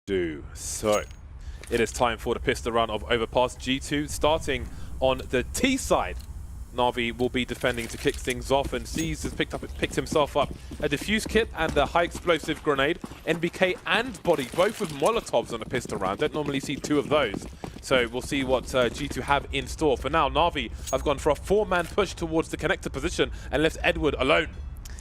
do. So, it is time for the pistol run of Overpass. G2 starting on the T side. NAVI will be defending to kick things off, and Seas has picked himself up a defuse kit and a high explosive grenade. NBK and Body, both with Molotovs on a pistol round. Don't normally see two of those. So we'll see what G2 have in store. For now, NAVI have gone for a four-man push towards the connector position and left Edward alone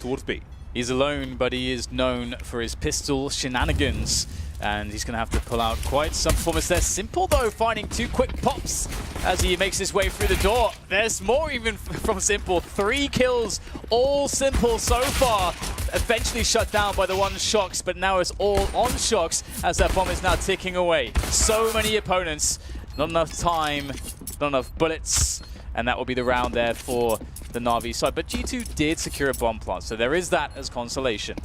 towards B. He's alone, but he is known for his pistol shenanigans. And he's going to have to pull out quite some performance there. Simple, though, finding two quick pops as he makes his way through the door. There's more even from Simple. 3 kills, all Simple so far. Eventually shut down by the one Shox, but now it's all on Shox as that bomb is now ticking away. So many opponents, not enough time, not enough bullets, and that will be the round there for the NAVI side. But G2 did secure a bomb plant, so there is that as consolation.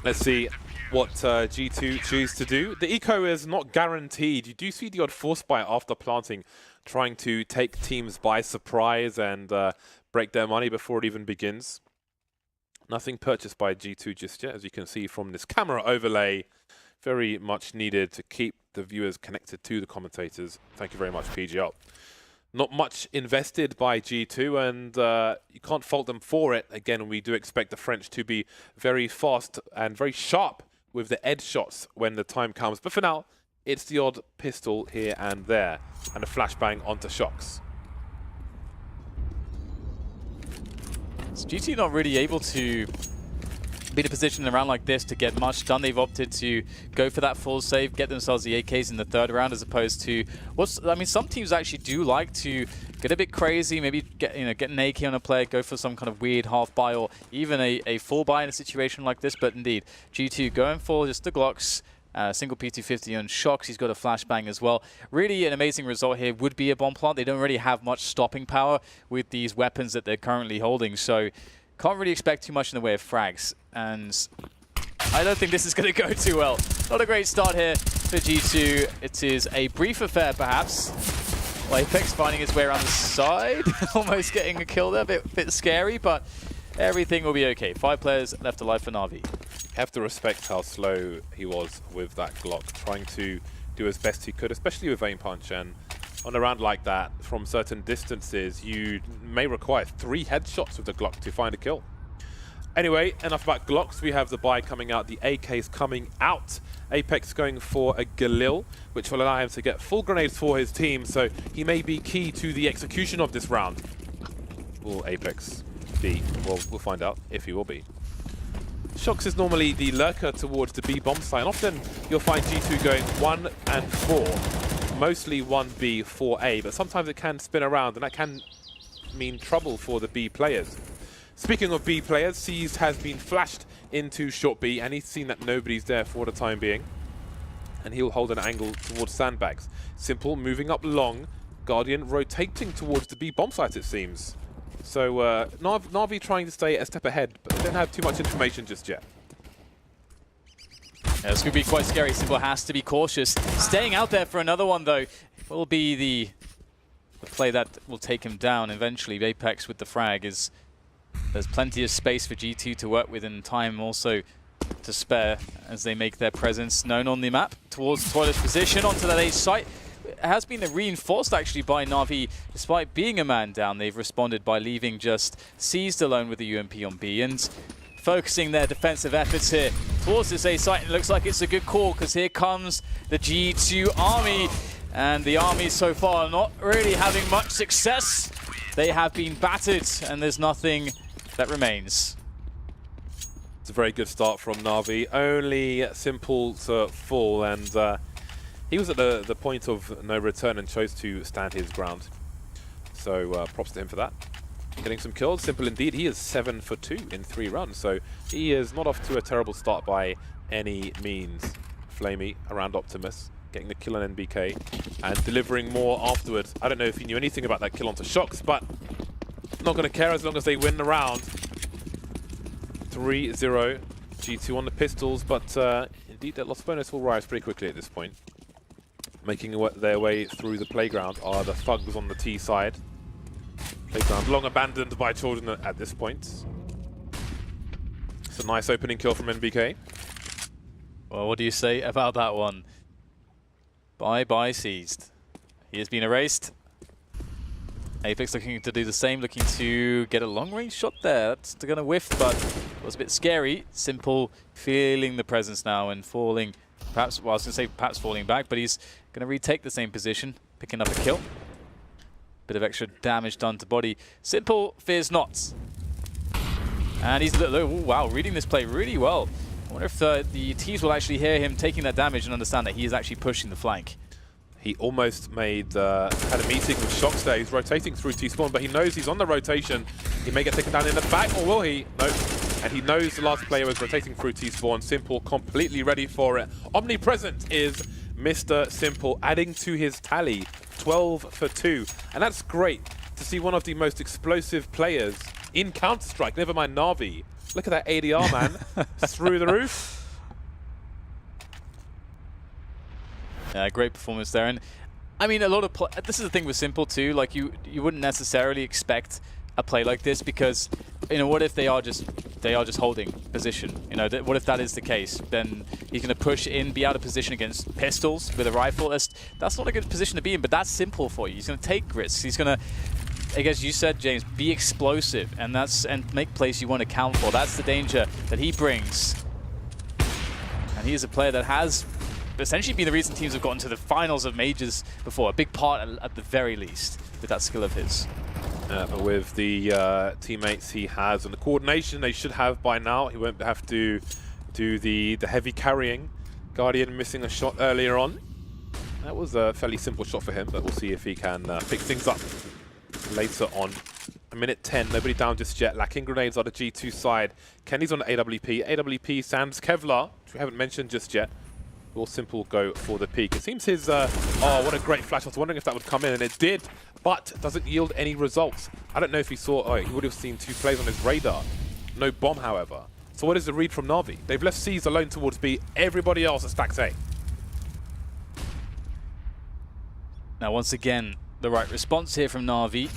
Let's see what G2 choose to do. The eco is not guaranteed. You do see the odd force buy after planting, trying to take teams by surprise and break their money before it even begins. Nothing purchased by G2 just yet, as you can see from this camera overlay. Very much needed to keep the viewers connected to the commentators. Thank you very much, PGL. Not much invested by G2, and you can't fault them for it. Again, we do expect the French to be very fast and very sharp with the edge shots when the time comes. But for now, it's the odd pistol here and there, and a flashbang onto Shox. So GT not really able to be in a position in a round like this to get much done. They've opted to go for that full save, get themselves the AKs in the third round, as opposed to some teams actually do like to get a bit crazy, maybe get an AK on a player, go for some kind of weird half buy or even a full buy in a situation like this. But indeed, G2 going for just the Glocks. Single P250 on Shox. He's got a flashbang as well. Really an amazing result here would be a bomb plant. They don't really have much stopping power with these weapons that they're currently holding, so can't really expect too much in the way of frags. And I don't think this is going to go too well. Not a great start here for G2. It is a brief affair, perhaps. Well, Apex finding his way around the side. Almost getting a kill there. A bit scary, but everything will be okay. 5 players left alive for NAVI. Have to respect how slow he was with that Glock, trying to do as best he could, especially with aim punch. And on a round like that, from certain distances, you may require 3 headshots with the Glock to find a kill. Anyway, enough about Glocks. We have the buy coming out, the AKs coming out. Apex going for a Galil, which will allow him to get full grenades for his team, so he may be key to the execution of this round. Will Apex be? Well, we'll find out if he will be. Shox is normally the lurker towards the B bomb site, and often you'll find G2 going 1 and 4. Mostly 1B, 4A, but sometimes it can spin around, and that can mean trouble for the B players. Speaking of B players, Seas has been flashed into short B, and he's seen that nobody's there for the time being. And he'll hold an angle towards sandbags. Simple moving up long, Guardian rotating towards the B bomb site, it seems. So NAVI trying to stay a step ahead, but they don't have too much information just yet. Yeah, this could be quite scary. Simple has to be cautious. Staying out there for another one, though, will be the play that will take him down eventually. Apex with the frag is... There's plenty of space for G2 to work with, and time also to spare as they make their presence known on the map towards Toilet's position onto that A site. It has been reinforced actually by NAVI. Despite being a man down, they've responded by leaving just Seized alone with the UMP on B and focusing their defensive efforts here towards this A site. And it looks like it's a good call, because here comes the G2 army, and the army so far not really having much success. They have been battered, and there's nothing that remains. It's a very good start from NAVI. Only Simple to fall, and he was at the point of no return and chose to stand his ground. So props to him for that. Getting some kills. Simple indeed. He is 7 for 2 in 3 runs, so he is not off to a terrible start by any means. Flamey around Optimus, getting the kill on NBK and delivering more afterwards. I don't know if he knew anything about that kill onto Shox, but not going to care as long as they win the round. 3-0. G2 on the pistols, but indeed that loss bonus will rise pretty quickly at this point. Making their way through the playground are the thugs on the T side. Playground long abandoned by children at this point. It's a nice opening kill from NBK. Well, what do you say about that one? Bye-bye, Seized. He has been erased. Apex looking to do the same, looking to get a long-range shot there. That's going to whiff, but it was a bit scary. Simple feeling the presence now and falling, perhaps, well, I was going to say perhaps falling back, but he's going to retake the same position, picking up a kill. Bit of extra damage done to body. Simple fears not. And he's, oh, wow, reading this play really well. I wonder if the T's will actually hear him taking that damage and understand that he is actually pushing the flank. He almost made had a meeting with Shox there. He's rotating through T-spawn, but he knows he's on the rotation. He may get taken down in the back, or will he? No. And he knows the last player is rotating through T-spawn. Simple, completely ready for it. Omnipresent is Mr. Simple, adding to his tally, 12 for 2. And that's great to see one of the most explosive players in Counter-Strike, never mind NAVI. Look at that ADR, man. Through the roof. Yeah, great performance there. And I mean, a lot of this is the thing with Simple too. Like you wouldn't necessarily expect a play like this because, you know, what if they are just holding position? You know, what if that is the case? Then he's going to push in, be out of position against pistols with a rifle. That's not a good position to be in. But that's Simple for you. He's going to take risks. He's going to, I guess you said, James, be explosive and make plays you want to count for. That's the danger that he brings. And he is a player that has essentially been the reason teams have gotten to the finals of majors before. A big part, at the very least, with that skill of his. But with the teammates he has and the coordination they should have by now, he won't have to do the heavy carrying. Guardian missing a shot earlier on. That was a fairly simple shot for him, but we'll see if he can pick things up later on. A minute 10, nobody down just yet. Lacking grenades on the G2 side. Kenny's on the AWP. AWP, Sam's Kevlar, which we haven't mentioned just yet. Will Simple go for the peak. It seems his, oh, what a great flash. I was wondering if that would come in, and it did, but doesn't yield any results. I don't know if he saw, oh, he would have seen 2 plays on his radar. No bomb, however. So what is the read from NAVI? They've left C's alone towards B. Everybody else at stacks A. Now, once again, the right response here from NAVI.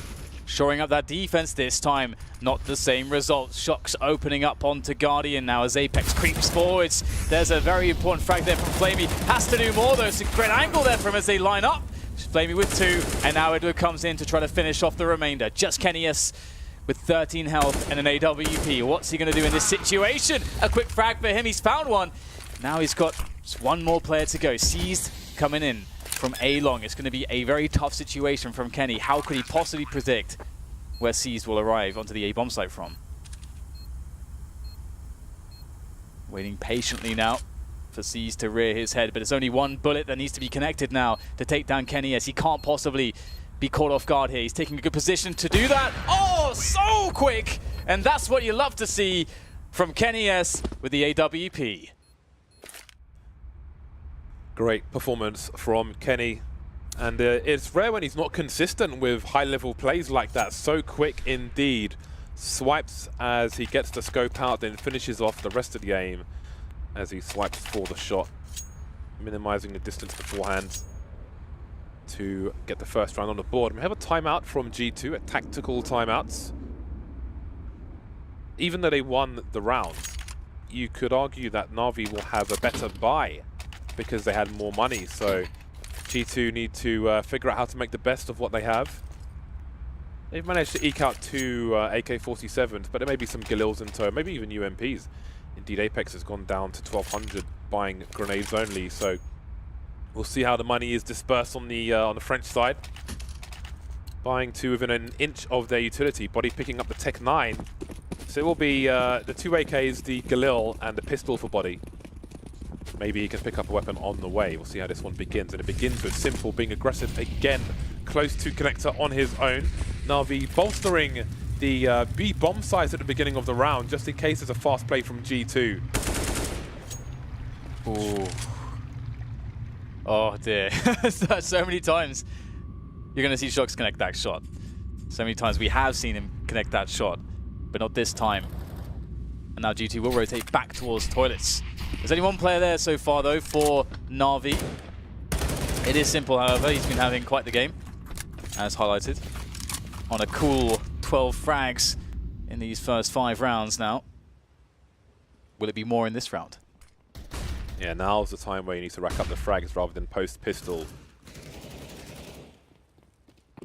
Shoring up that defense this time. Not the same results. Shox opening up onto Guardian now as Apex creeps forwards. There's a very important frag there from Flamey. Has to do more though. It's a great angle there from as they line up. Flamey with 2, and now Edward comes in to try to finish off the remainder. Just Kennyus with 13 health and an AWP. What's he going to do in this situation? A quick frag for him. He's found one. Now he's got just one more player to go. Seized coming in from A long. It's going to be a very tough situation from Kenny. How could he possibly predict where Seized will arrive onto the A bomb site from? Waiting patiently now for Seized to rear his head, but it's only one bullet that needs to be connected now to take down Kenny, as he can't possibly be caught off guard here. He's taking a good position to do that. Oh, so quick! And that's what you love to see from Kenny S with the AWP. Great performance from Kenny. And it's rare when he's not consistent with high-level plays like that. So quick indeed. Swipes as he gets the scope out, then finishes off the rest of the game as he swipes for the shot, minimizing the distance beforehand to get the first round on the board. We have a timeout from G2, a tactical timeout. Even though they won the round, you could argue that NAVI will have a better buy because they had more money. So G2 need to figure out how to make the best of what they have. They've managed to eke out 2 AK-47s, but there may be some Galils in tow, maybe even UMPs. Indeed, Apex has gone down to 1,200, buying grenades only. So we'll see how the money is dispersed on the French side. Buying 2 within an inch of their utility. Body picking up the Tech 9. So it will be the 2 AKs, the Galil, and the pistol for Body. Maybe he can pick up a weapon on the way. We'll see how this one begins. And it begins with Simple being aggressive again. Close to Connector on his own. NAVI bolstering the B bomb size at the beginning of the round, just in case there's a fast play from G2. Ooh. Oh dear. So many times you're going to see Shox connect that shot. So many times we have seen him connect that shot, but not this time. And now G2 will rotate back towards toilets. There's only one player there so far though for NAVI. It is Simple, however. He's been having quite the game, as highlighted, on a cool 12 frags in these first 5 rounds now. Will it be more in this round? Yeah, now's the time where you need to rack up the frags rather than post pistol.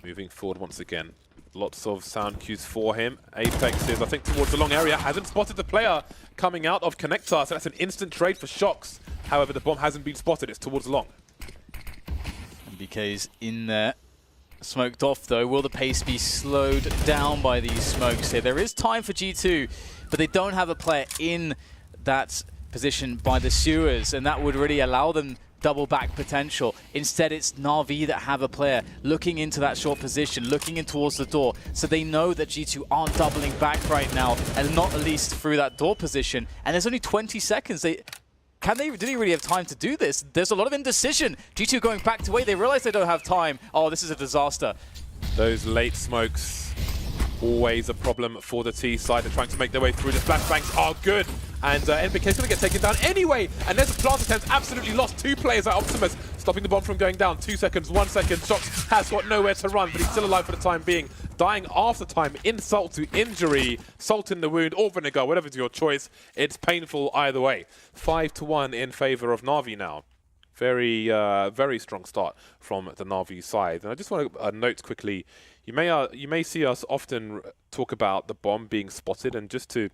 Moving forward once again. Lots of sound cues for him. Apex is, I think, towards the long area. Hasn't spotted the player coming out of Connector, so that's an instant trade for Shox. However, the bomb hasn't been spotted. It's towards long. MBK's in there. Smoked off, though. Will the pace be slowed down by these smokes here? There is time for G2, but they don't have a player in that position by the sewers, and that would really allow them double back potential. Instead, it's NAVI that have a player looking into that short position, looking in towards the door, so they know that G2 aren't doubling back right now, and not at least through that door position. And there's only 20 seconds. Do they really have time to do this? There's a lot of indecision. G2 going back to wait. They realize they don't have time. Oh, this is a disaster. Those late smokes, always a problem for the T side. They're trying to make their way through. The flashbangs are good. And NBK's going to get taken down anyway. And there's a plant attempt. Absolutely lost 2 players at Optimus, stopping the bomb from going down. 2 seconds, 1 second. Shox has got nowhere to run, but he's still alive for the time being. Dying after time. Insult to injury. Salt in the wound or vinegar, whatever's your choice. It's painful either way. 5-1 in favor of NAVI now. Very, very strong start from the NAVI side. And I just want to note quickly, you may see us often talk about the bomb being spotted, and just to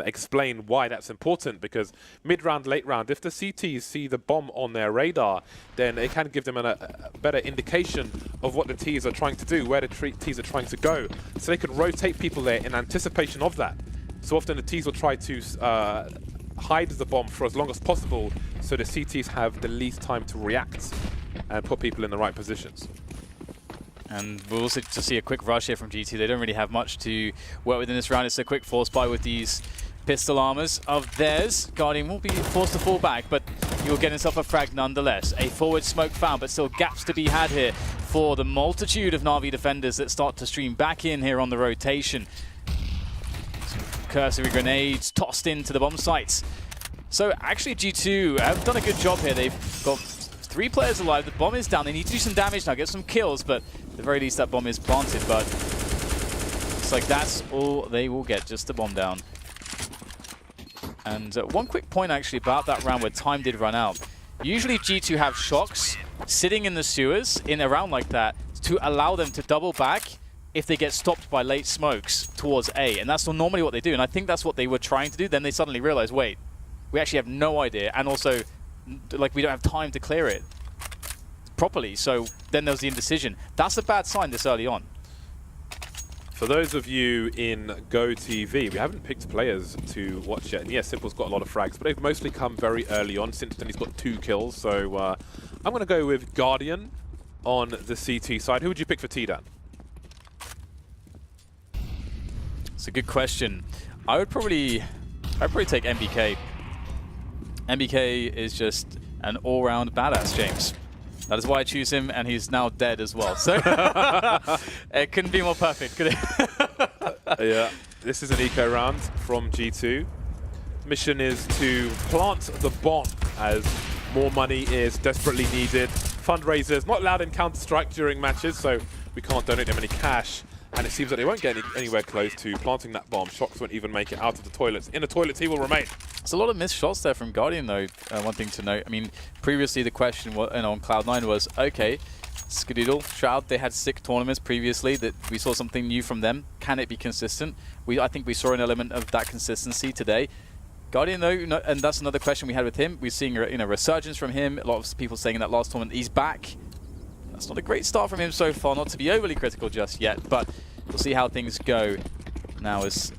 explain why that's important, because mid-round, late round, if the CTs see the bomb on their radar, then it can give them a better indication of what the Ts are trying to do, where the Ts are trying to go, so they can rotate people there in anticipation of that. So often the Ts will try to hide the bomb for as long as possible, so the CTs have the least time to react and put people in the right positions. And we'll also just see a quick rush here from G2. They don't really have much to work with in this round. It's a quick force buy with these pistol armors of theirs. Guardian will be forced to fall back, but you'll get himself a frag nonetheless. A forward smoke found, but still gaps to be had here for the multitude of NAVI defenders that start to stream back in here on the rotation. Cursory grenades tossed into the bomb sites. So actually G2 have done a good job here. They've got 3 players alive. The bomb is down. They need to do some damage now, get some kills, but at the very least that bomb is planted. But it's like that's all they will get, just the bomb down. And one quick point actually about that round where time did run out. Usually G2 have Shox sitting in the sewers in a round like that to allow them to double back if they get stopped by late smokes towards A. And that's normally what they do. And I think that's what they were trying to do. Then they suddenly realized, wait, we actually have no idea. And also, like, we don't have time to clear it properly. So then there was the indecision. That's a bad sign this early on. For those of you in Go TV, we haven't picked players to watch yet. And yes, Simple's got a lot of frags, but they've mostly come very early on. Since then, he's got 2 kills. So I'm going to go with Guardian on the CT side. Who would you pick for T-Dan? It's a good question. I'd probably take MBK. MBK is just an all-round badass, James. That is why I choose him, and he's now dead as well. So it couldn't be more perfect, could it? Yeah, this is an eco round from G2. Mission is to plant the bomb as more money is desperately needed. Fundraisers not allowed in Counter-Strike during matches, so we can't donate them any cash. And it seems that they won't get anywhere close to planting that bomb. Shox won't even make it out of the toilets. In the toilets, he will remain. There's a lot of missed shots there from Guardian, though. One thing to note, I mean, previously the question on Cloud9 was, okay, Skadoodle, Shroud, they had sick tournaments previously that we saw something new from them. Can it be consistent? I think we saw an element of that consistency today. Guardian, though, and that's another question we had with him. We're seeing a resurgence from him. A lot of people saying in that last tournament he's back. That's not a great start from him so far, not to be overly critical just yet, but we'll see how things go now as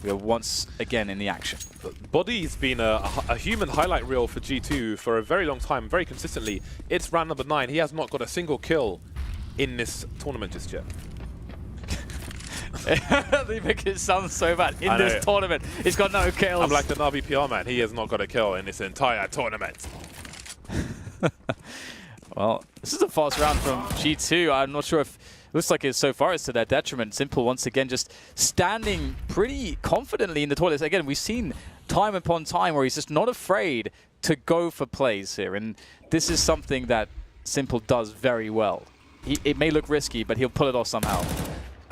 we are once again in the action. Body's been a human highlight reel for G2 for a very long time, very consistently. It's round number 9. He has not got a single kill in this tournament just yet. They make it sound so bad. In this tournament, he's got no kills. I'm like the NAVI PR man. He has not got a kill in this entire tournament. Well, this is a fast round from G2. I'm not sure if it looks like so far it's to their detriment. Simple once again just standing pretty confidently in the toilets. Again, we've seen time upon time where he's just not afraid to go for plays here. And this is something that Simple does very well. It may look risky, but he'll pull it off somehow.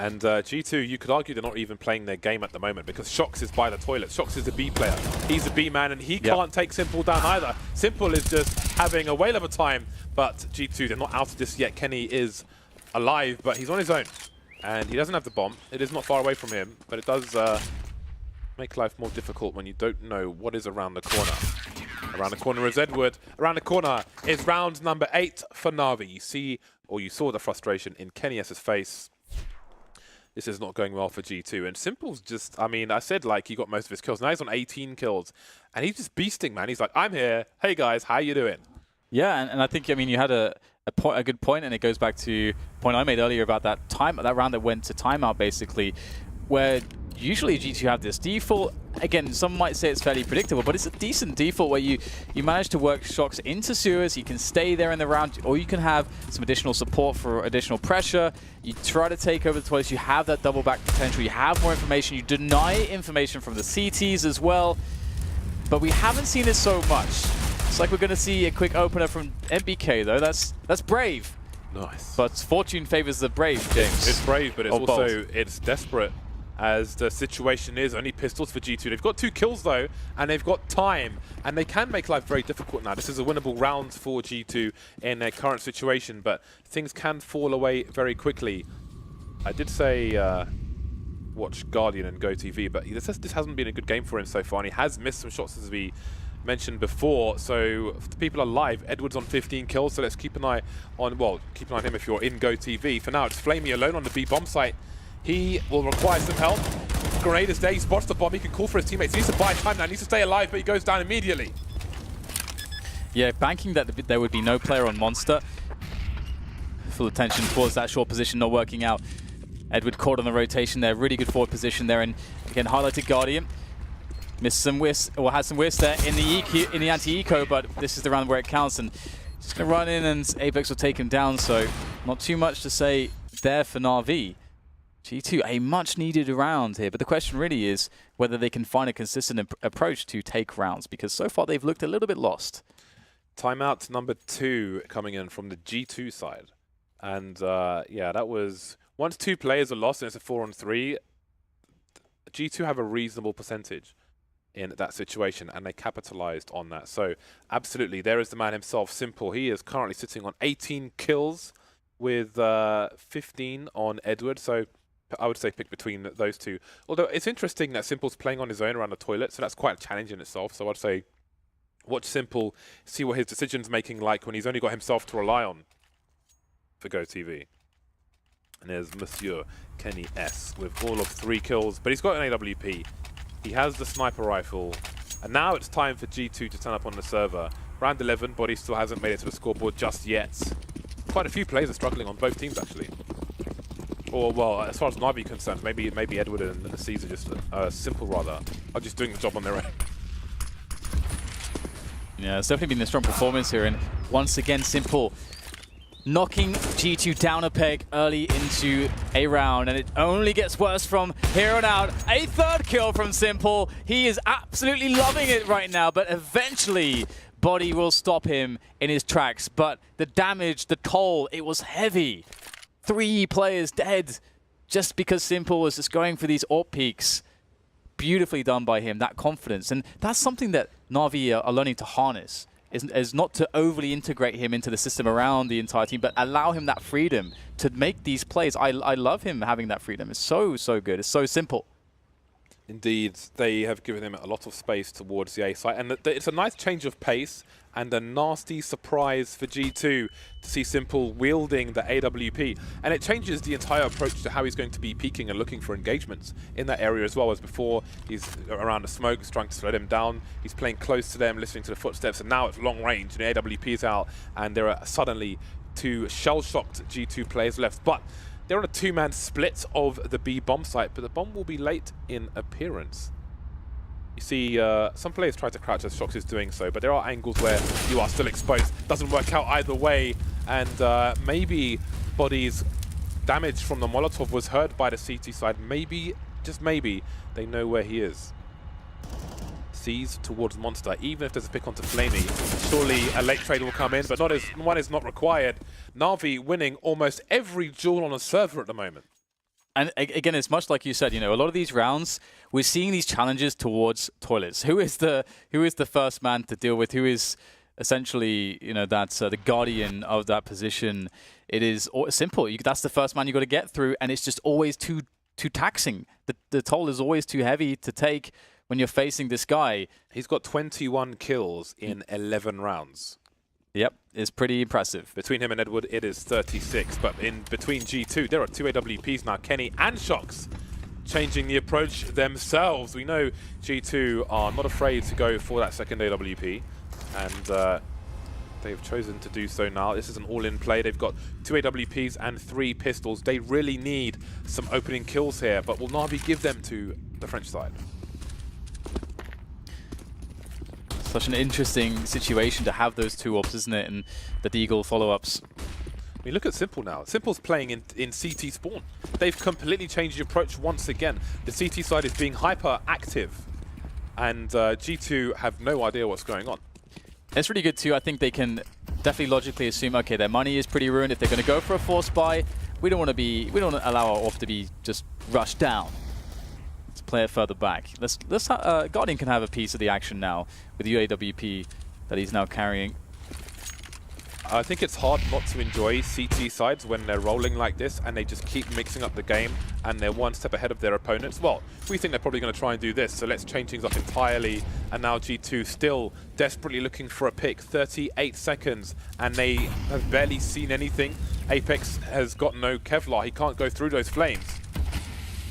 And G2, you could argue they're not even playing their game at the moment because Shox is by the toilet. Shox is the B player. He's a B man and he can't take Simple down either. Simple is just having a whale of a time, but G2, they're not out of this yet. Kenny is alive, but he's on his own. And he doesn't have the bomb. It is not far away from him, but it does make life more difficult when you don't know what is around the corner. Around the corner is Edward. Around the corner is round number 8 for NAVI. You see, or you saw the frustration in Kenny S's face. This is not going well for G2. And Simple's just, I mean, I said like he got most of his kills. Now he's on 18 kills. And he's just beasting, man. He's like, I'm here. Hey guys, how you doing? Yeah, and I think, I mean, you had a good point, and it goes back to a point I made earlier about that round that went to timeout, basically, where usually G2 have this default. Again, some might say it's fairly predictable, but it's a decent default where you manage to work Shox into sewers, you can stay there in the round, or you can have some additional support for additional pressure. You try to take over the toilets, you have that double back potential, you have more information, you deny information from the CTs as well. But we haven't seen it so much. It's like we're going to see a quick opener from MBK, though. That's brave. Nice. But fortune favors the brave, James. It's brave, but it's Or also bold. it's desperate as the situation is. Only pistols for G2. They've got 2 kills though, and they've got time, and they can make life very difficult now. This is a winnable round for G2 in their current situation, but things can fall away very quickly. I did say watch Guardian and Go TV, but this hasn't been a good game for him so far, and he has missed some shots as we mentioned before. So if the people are live, Edward's on 15 kills, so let's keep an eye on, well, keep an eye on him if you're in Go TV. For now, it's Flamey alone on the B bomb site. He will require some help. Grenade is there, he spots the bomb, he can call for his teammates. He needs to buy time now, he needs to stay alive, but he goes down immediately. Yeah, banking that there would be no player on Monster. Full attention towards that short position, not working out. Edward caught on the rotation there, really good forward position there, and again highlighted Guardian. Missed some whist, or had some whist there in the anti-eco, but this is the round where it counts, and just gonna run in and Apex will take him down, so not too much to say there for NAVI. G2, a much needed round here, but the question really is whether they can find a consistent approach to take rounds, because so far they've looked a little bit lost. Timeout number 2 coming in from the G2 side. And yeah, that was, once 2 players are lost and it's a 4-on-3, G2 have a reasonable percentage in that situation, and they capitalized on that. So absolutely, there is the man himself, Simple. He is currently sitting on 18 kills with 15 on Edward. So I would say pick between those two. Although it's interesting that Simple's playing on his own around the toilet, so that's quite a challenge in itself. So I'd say watch Simple, see what his decision's making like when he's only got himself to rely on for Go TV. And there's Monsieur Kenny S with all of 3 kills, but he's got an AWP. He has the sniper rifle, and now it's time for G2 to turn up on the server. Round 11, but he still hasn't made it to the scoreboard just yet. Quite a few players are struggling on both teams, actually. Or, well, as far as NAVI concerned, maybe Edward and Caesar just, Simple rather, are just doing the job on their own. Yeah, it's definitely been a strong performance here, and once again, Simple knocking G2 down a peg early into a round, and it only gets worse from here on out. A 3rd kill from Simple. He is absolutely loving it right now, but eventually Body will stop him in his tracks. But the damage, the toll, it was heavy. 3 players dead just because Simple was just going for these AWP peaks. Beautifully done by him, that confidence. And that's something that NAVI are learning to harness. Is not to overly integrate him into the system around the entire team, but allow him that freedom to make these plays. I love him having that freedom. It's so good. It's so simple. Indeed, they have given him a lot of space towards the A site, and it's a nice change of pace and a nasty surprise for G2 to see Simple wielding the AWP. And it changes the entire approach to how he's going to be peeking and looking for engagements in that area as well. As before, he's around the smoke, he's trying to slow them down, he's playing close to them, listening to the footsteps, and now it's long range, and the AWP is out, and there are suddenly 2 shell-shocked G2 players left. But they're on a 2-man split of the B bomb site, but the bomb will be late in appearance. You see, some players try to crouch as Shox is doing so, but there are angles where you are still exposed. Doesn't work out either way, and maybe Body's damage from the Molotov was heard by the CT side. Maybe, just maybe, they know where he is. Sees towards Monster, even if there's a pick onto Flamey. Surely a late trade will come in, but one is not required. NAVI winning almost every duel on a server at the moment. And again, it's much like you said, you know, a lot of these rounds, we're seeing these challenges towards toilets. Who is the first man to deal with? Who is essentially, you know, that's the guardian of that position? It is simple. That's the first man you got to get through, and it's just always too taxing. The toll is always too heavy to take when you're facing this guy. He's got 21 kills in 11 rounds. Yep, it's pretty impressive. Between him and Edward, it is 36. But in between G2, there are 2 AWPs now. Kenny and Shox changing the approach themselves. We know G2 are not afraid to go for that second AWP. And they've chosen to do so now. This is an all-in play. They've got 2 AWPs and 3 pistols. They really need some opening kills here. But will NAVI give them to the French side? Such an interesting situation to have those 2 ops, isn't it? And the Deagle follow-ups. I mean, look at Simple now. Simple's playing in CT spawn. They've completely changed the approach once again. The CT side is being hyper active, and G2 have no idea what's going on. It's really good too. I think they can definitely logically assume, okay, their money is pretty ruined. If they're going to go for a force buy, we don't want to allow our off to be just rushed down. Let's play it further back. Guardian can have a piece of the action now with the UAWP that he's now carrying. I think it's hard not to enjoy CT sides when they're rolling like this and they just keep mixing up the game and they're one step ahead of their opponents. Well, we think they're probably going to try and do this, so let's change things up entirely. And now G2 still desperately looking for a pick. 38 seconds, and they have barely seen anything. Apex has got no Kevlar. He can't go through those flames.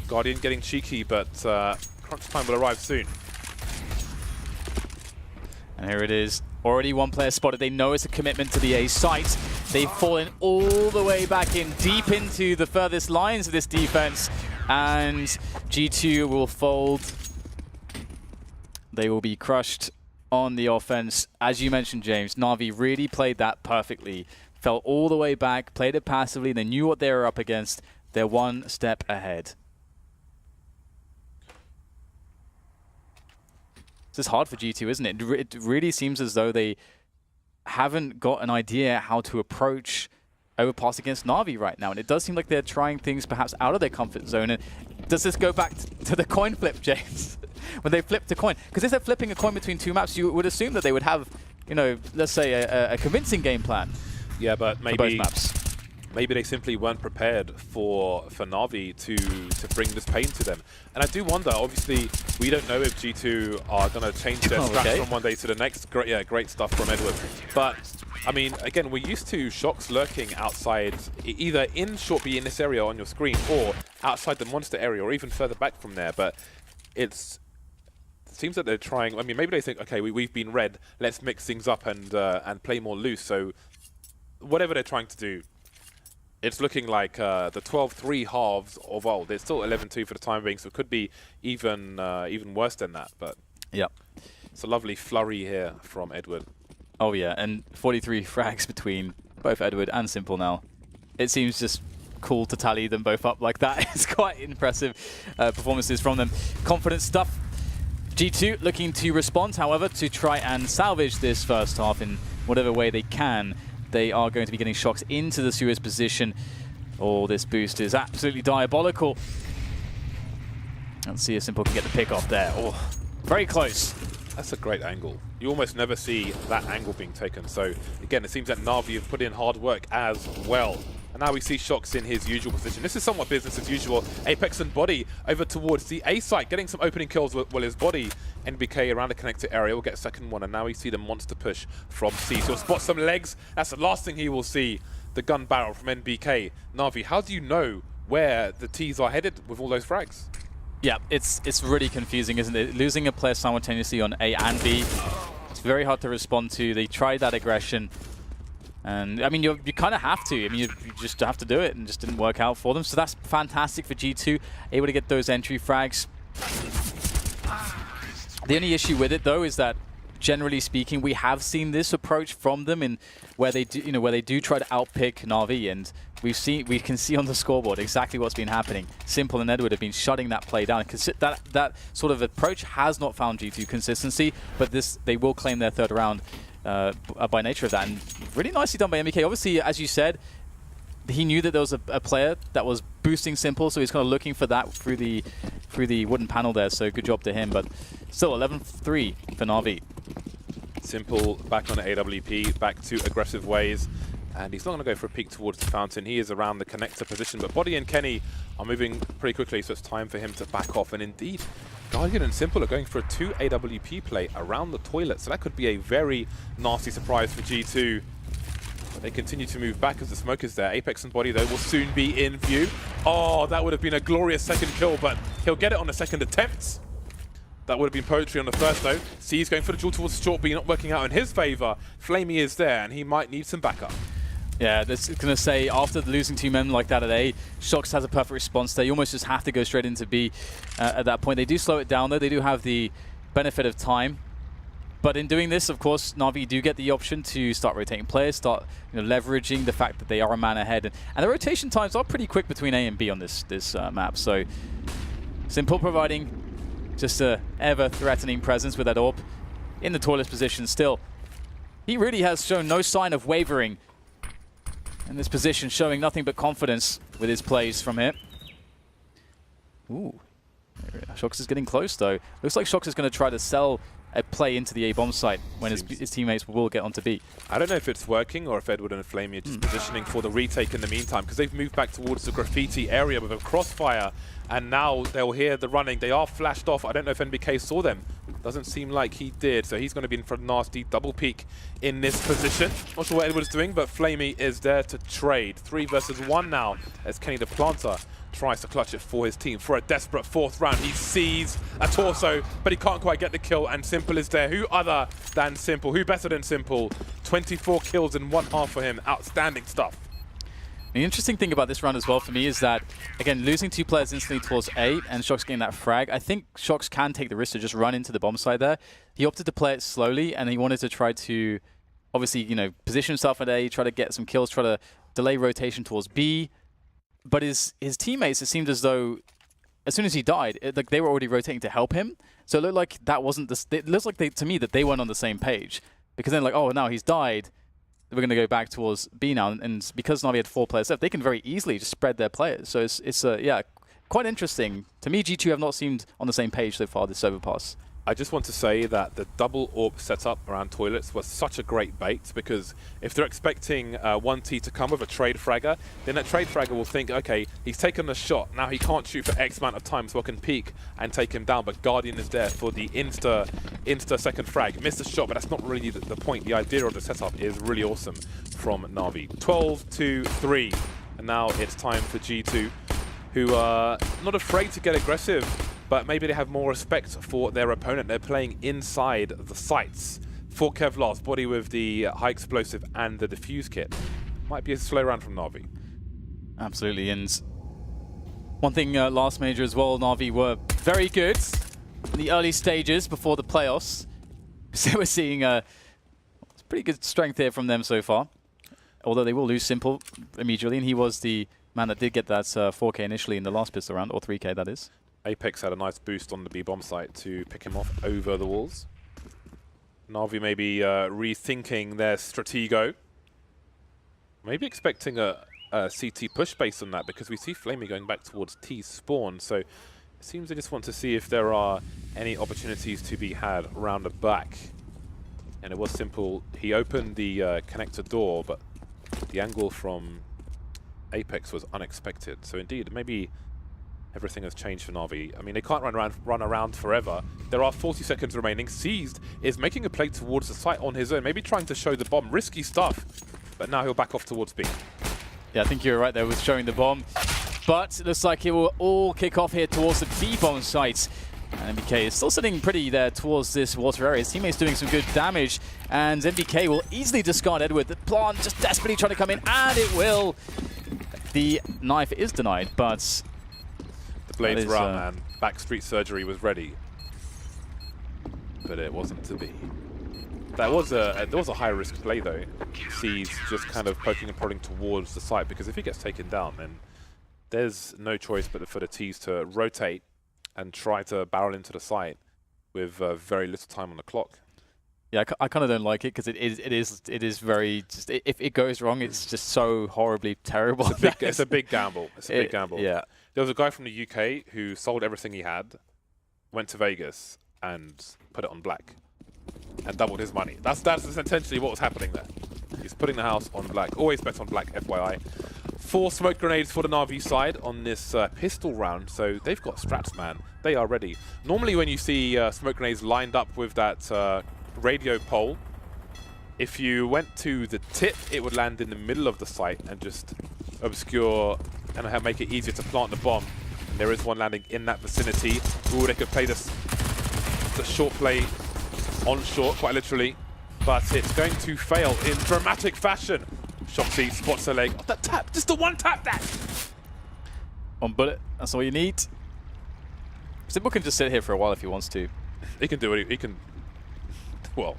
Guardian getting cheeky, but crunch time will arrive soon. And here it is. Already 1 player spotted. They know it's a commitment to the A site. They've fallen all the way back in, deep into the furthest lines of this defense. And G2 will fold. They will be crushed on the offense. As you mentioned, James, NAVI really played that perfectly. Fell all the way back, played it passively. They knew what they were up against. They're 1 step ahead. This is hard for G2, isn't it? It really seems as though they haven't got an idea how to approach overpass against NAVI right now. And it does seem like they're trying things perhaps out of their comfort zone. And does this go back to the coin flip, James? When they flipped a coin? Because if they're flipping a coin between 2 maps, you would assume that they would have, you know, let's say a convincing game plan. Yeah, but maybe both maps. Maybe they simply weren't prepared for NAVI to bring this pain to them. And I do wonder, obviously, we don't know if G2 are going to change their strats from one day to the next. Great stuff from Edward. But, I mean, again, we're used to Shox lurking outside, either in short B in this area on your screen, or outside the monster area, or even further back from there. But it seems that they're trying, I mean, maybe they think, okay, we've been read, let's mix things up and play more loose. So, whatever they're trying to do, it's looking like the 12-3 halves of old. It's still 11-2 for the time being, so it could be even worse than that. But yeah, it's a lovely flurry here from Edward. Oh yeah, and 43 frags between both Edward and Simple now. It seems just cool to tally them both up like that. It's quite impressive performances from them. Confident stuff. G2 looking to respond, however, to try and salvage this first half in whatever way they can. They are going to be getting Shox into the Suez position. Oh, this boost is absolutely diabolical. Let's see if Simple can get the pick off there. Oh, very close. That's a great angle. You almost never see that angle being taken. So, again, it seems that NAVI have put in hard work as well. And now we see Shox in his usual position. This is somewhat business as usual. Apex and Body over towards the A site, getting some opening kills while his Body, NBK around the connector area, will get a second one. And now we see the monster push from C. So he'll spot some legs. That's the last thing he will see. The gun barrel from NBK. NAVI, how do you know where the T's are headed with all those frags? Yeah, it's really confusing, isn't it? Losing a player simultaneously on A and B. It's very hard to respond to. They tried that aggression. And, I mean, you kind of have to. I mean, you just have to do it, and it just didn't work out for them. So that's fantastic for G2, able to get those entry frags. The only issue with it, though, is that, generally speaking, we have seen this approach from them in where they do, where they do try to outpick NAVI, and we can see on the scoreboard exactly what's been happening. Simple and Edward have been shutting that play down. That sort of approach has not found G2 consistency, but they will claim their third round by nature of that, and really nicely done by MBK. Obviously, as you said, he knew that there was a player that was boosting Simple, so he's kind of looking for that through the wooden panel there. So good job to him. But still 11-3 for NAVI. Simple back on the AWP, back to aggressive ways. And he's not going to go for a peek towards the fountain. He is around the connector position. But Body and Kenny are moving pretty quickly, so it's time for him to back off. And indeed, Guardian and Simple are going for a 2 AWP play around the toilet. So that could be a very nasty surprise for G2. But they continue to move back as the smoke is there. Apex and Body, though, will soon be in view. Oh, that would have been a glorious second kill, but he'll get it on the second attempt. That would have been poetry on the first, though. C's going for the duel towards short B, not working out in his favor. Flamey is there, and he might need some backup. Yeah, that's going to say, after losing 2 men like that at A, Shox has a perfect response there. You almost just have to go straight into B at that point. They do slow it down, though. They do have the benefit of time. But in doing this, of course, Na'Vi do get the option to start rotating players, start leveraging the fact that they are a man ahead. And the rotation times are pretty quick between A and B on this map. So Simple providing just a ever-threatening presence with that AWP in the toilet position still. He really has shown no sign of wavering in this position, showing nothing but confidence with his plays from here. Ooh. Shox is getting close, though. Looks like Shox is going to try to sell a play into the A-bomb site when his teammates will get onto B. I don't know if it's working or if Edward and Flamey are just positioning for the retake in the meantime, because they've moved back towards the graffiti area with a crossfire, and now they'll hear the running. They are flashed off. I don't know if NBK saw them. Doesn't seem like he did, so he's going to be in for a nasty double peek in this position. Not sure what Edward's doing, but Flamey is there to trade. 3 versus 1 now as Kenny the Planter tries to clutch it for his team for a desperate 4th round. He sees a torso, but he can't quite get the kill, and Simple is there. Who other than Simple? Who better than Simple? 24 kills in 1 half for him. Outstanding stuff. The interesting thing about this round as well for me is that, again, losing 2 players instantly towards A and Shox getting that frag, I think Shox can take the risk to just run into the bomb side there. He opted to play it slowly, and he wanted to try to, obviously, position himself at A, try to get some kills, try to delay rotation towards B. But his teammates, it seemed as though as soon as he died, like they were already rotating to help him. So it looked like that wasn't it looks like to me that they weren't on the same page, because then like, oh, now he's died, we're going to go back towards B now, and because Na'Vi had 4 players left, they can very easily just spread their players. So it's yeah, quite interesting. To me, G2 have not seemed on the same page so far this overpass. I just want to say that the double AWP setup around toilets was such a great bait, because if they're expecting 1T to come with a trade fragger, then that trade fragger will think, okay, he's taken a shot, now he can't shoot for X amount of time, so I can peek and take him down, but Guardian is there for the insta second frag. Missed the shot, but that's not really the point. The idea of the setup is really awesome from Na'Vi. 12-3, and now it's time for G2, who are not afraid to get aggressive, but maybe they have more respect for their opponent. They're playing inside the sights. For Kevlar's Body with the high explosive and the defuse kit. Might be a slow round from Na'Vi. Absolutely, and one thing last major as well, Na'Vi were very good in the early stages before the playoffs. So we're seeing pretty good strength here from them so far. Although they will lose Simple immediately, and he was the man that did get that 4K initially in the last pistol round, or 3K that is. Apex had a nice boost on the B-bomb site to pick him off over the walls. Na'Vi may be rethinking their stratego. Maybe expecting a CT push based on that, because we see Flamey going back towards T spawn. So it seems they just want to see if there are any opportunities to be had around the back. And it was Simple. He opened the connector door, but the angle from Apex was unexpected. So indeed, maybe everything has changed for Na'Vi. I mean, they can't run around forever. There are 40 seconds remaining. Seized is making a play towards the site on his own, maybe trying to show the bomb. Risky stuff, but now he'll back off towards B. Yeah, I think you're right there with showing the bomb. But it looks like it will all kick off here towards the B-bomb site. And NBK is still sitting pretty there towards this water area. His teammate's doing some good damage, and NBK will easily discard Edward. The plant just desperately trying to come in, and it will. The knife is denied, but the blades were out, man. Backstreet surgery was ready, but it wasn't to be. That was a high-risk play, though. C's just kind of poking and prodding towards the site, because if he gets taken down, then there's no choice but for the T's to rotate and try to barrel into the site with very little time on the clock. Yeah, I kind of don't like it because it is very just if it goes wrong, it's just so horribly terrible. It's a big gamble. It's a big gamble. Yeah. There was a guy from the UK who sold everything he had, went to Vegas and put it on black, and doubled his money. That's essentially what was happening there. He's putting the house on black. Always bet on black, FYI. 4 smoke grenades for the NAVI side on this pistol round, so they've got strats, man. They are ready. Normally when you see smoke grenades lined up with that radio pole, if you went to the tip, it would land in the middle of the site and just obscure and make it easier to plant the bomb. And there is one landing in that vicinity. Ooh, they could play the short play on short, quite literally, but it's going to fail in dramatic fashion. Shoxy spots her leg. Oh, that tap, just the one tap that. One bullet, that's all you need. Simple can just sit here for a while if he wants to. He can do it. He can, well,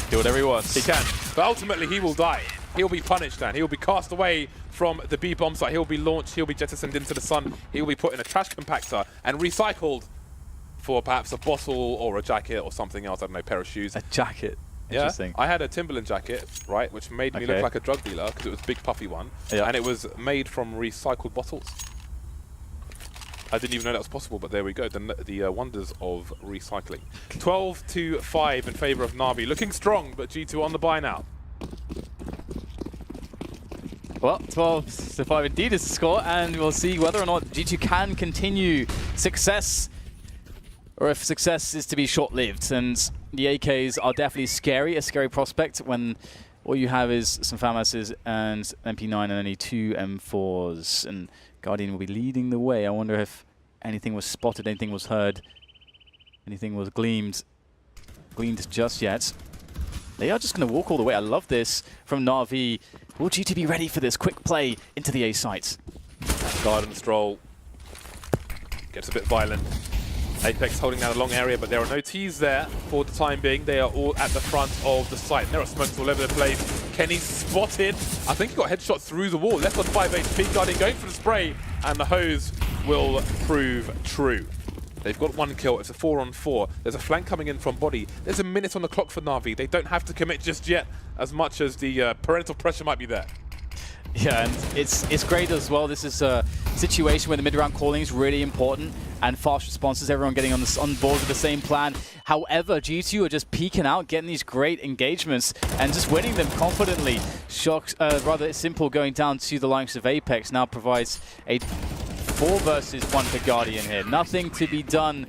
do whatever he wants. He can, but ultimately he will die. He'll be punished, and he'll be cast away from the B bomb site. He'll be launched. He'll be jettisoned into the sun. He'll be put in a trash compactor and recycled for perhaps a bottle or a jacket or something else. I don't know, pair of shoes. A jacket. Yeah, interesting. I had a Timberland jacket, right, which made me look like a drug dealer because it was a big puffy one, and it was made from recycled bottles. I didn't even know that was possible, but there we go. The wonders of recycling. 12-5 in favor of NAVI. Looking strong, but G2 on the buy now. Well, 12-5 indeed is the score, and we'll see whether or not G2 can continue success, or if success is to be short-lived. And the AKs are definitely scary, a scary prospect when all you have is some FAMASs and MP9 and only 2 M4s. And Guardian will be leading the way. I wonder if anything was spotted, anything was heard, anything was gleamed just yet. They are just going to walk all the way. I love this from NAVI. Will G2 be ready for this quick play into the A site? Garden stroll gets a bit violent. Apex holding down a long area, but there are no Ts there for the time being. They are all at the front of the site. And there are smokes all over the place. Kenny spotted. I think he got a headshot through the wall. Left on 5 HP. Guardian going for the spray, and the hose will prove true. They've got 1 kill. It's a 4-on-4. There's a flank coming in from body. There's a minute on the clock for NAVI. They don't have to commit just yet, as much as the parental pressure might be there. Yeah, and it's great as well. This is a situation where the mid-round calling is really important and fast responses, everyone getting on board with the same plan. However, G2 are just peeking out, getting these great engagements and just winning them confidently. Rather simple going down to the likes of Apex now provides a 4 versus 1 for Guardian here. Nothing to be done.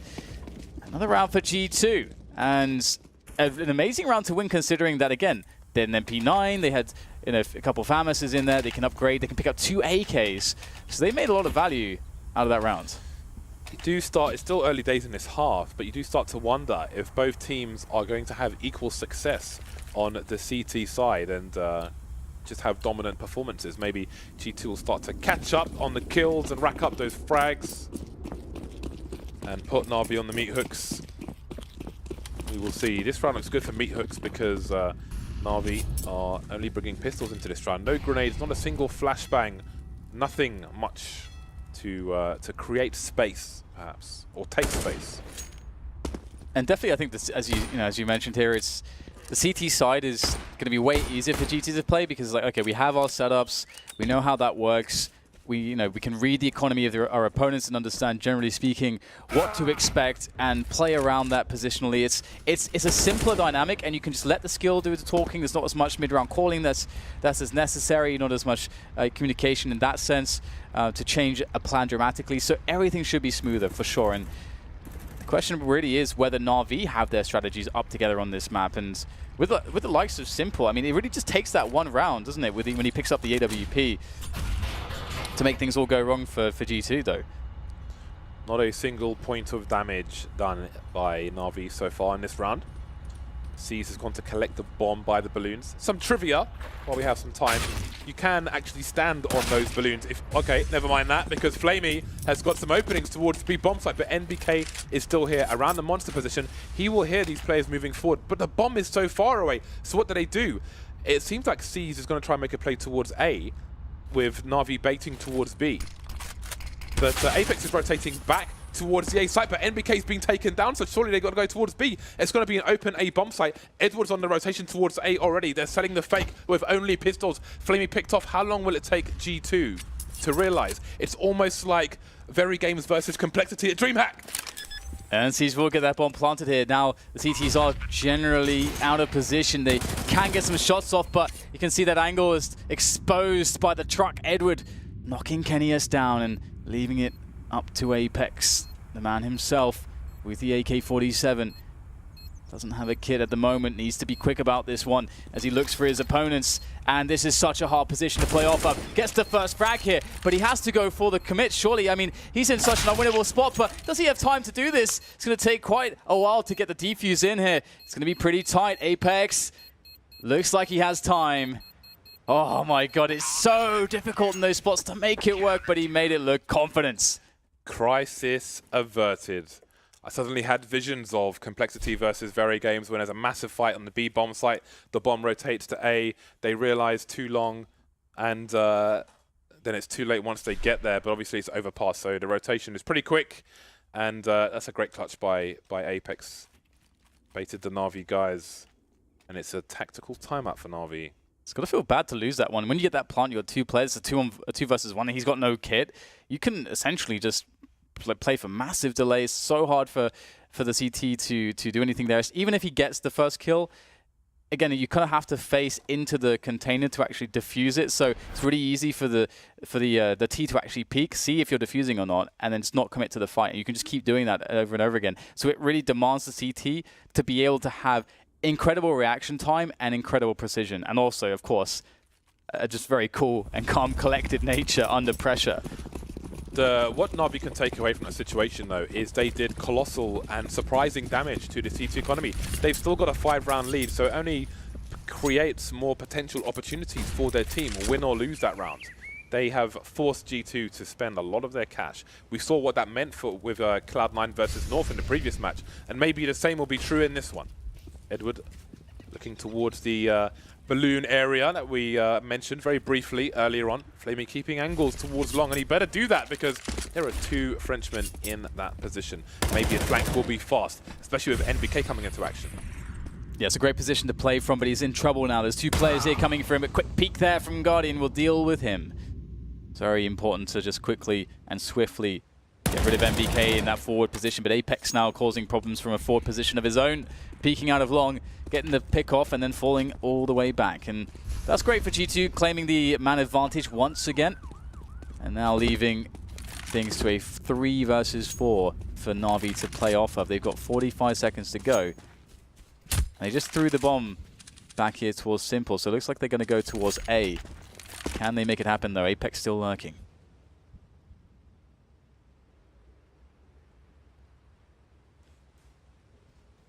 Another round for G2, and an amazing round to win considering that, again, they're an MP9, they had a couple of FAMASs in there, they can upgrade, they can pick up 2 AKs. So they made a lot of value out of that round. You do start, it's still early days in this half, but you do start to wonder if both teams are going to have equal success on the CT side and just have dominant performances. Maybe G2 will start to catch up on the kills and rack up those frags and put NAVI on the meat hooks. We will see. This round looks good for meat hooks because NAVI are only bringing pistols into this round. No grenades, not a single flashbang, nothing much to create space, perhaps, or take space. And definitely, I think this, as you mentioned here, it's the CT side is going to be way easier for G2 to play because, like, okay, we have our setups, we know how that works. We can read the economy of our opponents and understand, generally speaking, what to expect and play around that positionally. It's a simpler dynamic, and you can just let the skill do the talking. There's not as much mid-round calling that's as necessary, not as much communication in that sense to change a plan dramatically. So everything should be smoother for sure. And the question really is whether NAVI have their strategies up together on this map. And with the likes of Simple, I mean, it really just takes that one round, doesn't it, when he picks up the AWP. To make things all go wrong for G2, though. Not a single point of damage done by NAVI so far in this round. C's has gone to collect the bomb by the balloons. Some trivia, while we have some time. You can actually stand on those balloons. Okay, never mind that, because Flamey has got some openings towards the bomb site, but NBK is still here around the monster position. He will hear these players moving forward, but the bomb is so far away. So what do? It seems like C's is going to try and make a play towards A, with NAVI baiting towards B. But Apex is rotating back towards the A site, but NBK's been taken down, so surely they've got to go towards B. It's going to be an open A bomb site. Edward's on the rotation towards A already. They're selling the fake with only pistols. Flamey picked off. How long will it take G2 to realize? It's almost like Very Games versus Complexity at DreamHack. And csgo will get that bomb planted here. Now the CTs are generally out of position. They can get some shots off, but you can see that angle is exposed by the truck. Edward knocking Kennyus down and leaving it up to Apex. The man himself with the AK-47. Doesn't have a kit at the moment, needs to be quick about this one as he looks for his opponents. And this is such a hard position to play off of. Gets the first frag here, but he has to go for the commit, surely. I mean, he's in such an unwinnable spot, but does he have time to do this? It's going to take quite a while to get the defuse in here. It's going to be pretty tight. Apex looks like he has time. Oh my god, it's so difficult in those spots to make it work, but he made it look confident. Crisis averted. I suddenly had visions of Complexity versus Very Games when there's a massive fight on the B bomb site. The bomb rotates to A. They realize too long, and then it's too late once they get there. But obviously it's overpassed, so the rotation is pretty quick, and that's a great clutch by Apex. Baited the NAVI guys, and it's a tactical timeout for NAVI. It's got to feel bad to lose that one. When you get that plant, you got two players, a two versus one, and he's got no kit. You can essentially just play for massive delays. So hard for the CT to do anything there. Even if he gets the first kill, again, you kind of have to face into the container to actually defuse it. So it's really easy for the T to actually peek, see if you're defusing or not, and then just not commit to the fight. And you can just keep doing that over and over again. So it really demands the CT to be able to have incredible reaction time and incredible precision, and also, of course, just very cool and calm, collected nature under pressure. What NAVI can take away from the situation, though, is they did colossal and surprising damage to the C2 economy. They've still got a 5-round lead, so it only creates more potential opportunities for their team, win or lose that round. They have forced G2 to spend a lot of their cash. We saw what that meant with Cloud9 versus North in the previous match, and maybe the same will be true in this one. Edward looking towards the balloon area that we mentioned very briefly earlier on. Flamey keeping angles towards long, and he better do that because there are two Frenchmen in that position. Maybe his flank will be fast, especially with NBK coming into action. Yeah, it's a great position to play from, but he's in trouble now. There's two players here coming for him. A quick peek there from Guardian will deal with him. It's very important to just quickly and swiftly get rid of NBK in that forward position, but Apex now causing problems from a forward position of his own, peeking out of long, getting the pick off and then falling all the way back. And that's great for G2, claiming the man advantage once again, and now leaving things to a 3 versus 4 for NAVI to play off of. They've got 45 seconds to go. And they just threw the bomb back here towards Simple, so it looks like they're going to go towards A. Can they make it happen though? Apex still lurking.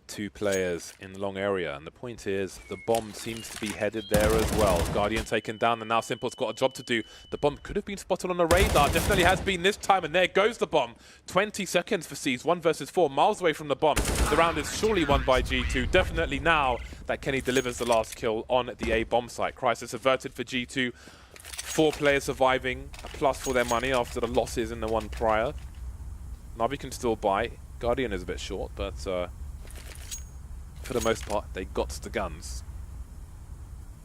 Two players in the long area, and the point is the bomb seems to be headed there as well. Guardian taken down, and now Simple's got a job to do. The bomb could have been spotted on the radar, definitely has been this time, and there goes the bomb. 20 seconds for C's, 1 versus 4, miles away from the bomb. The round is surely won by G2, definitely now that Kenny delivers the last kill on the A bomb site. Crisis averted for G2, 4 players surviving, a plus for their money after the losses in the one prior. NAVI can still buy. Guardian is a bit short, but for the most part, they got the guns.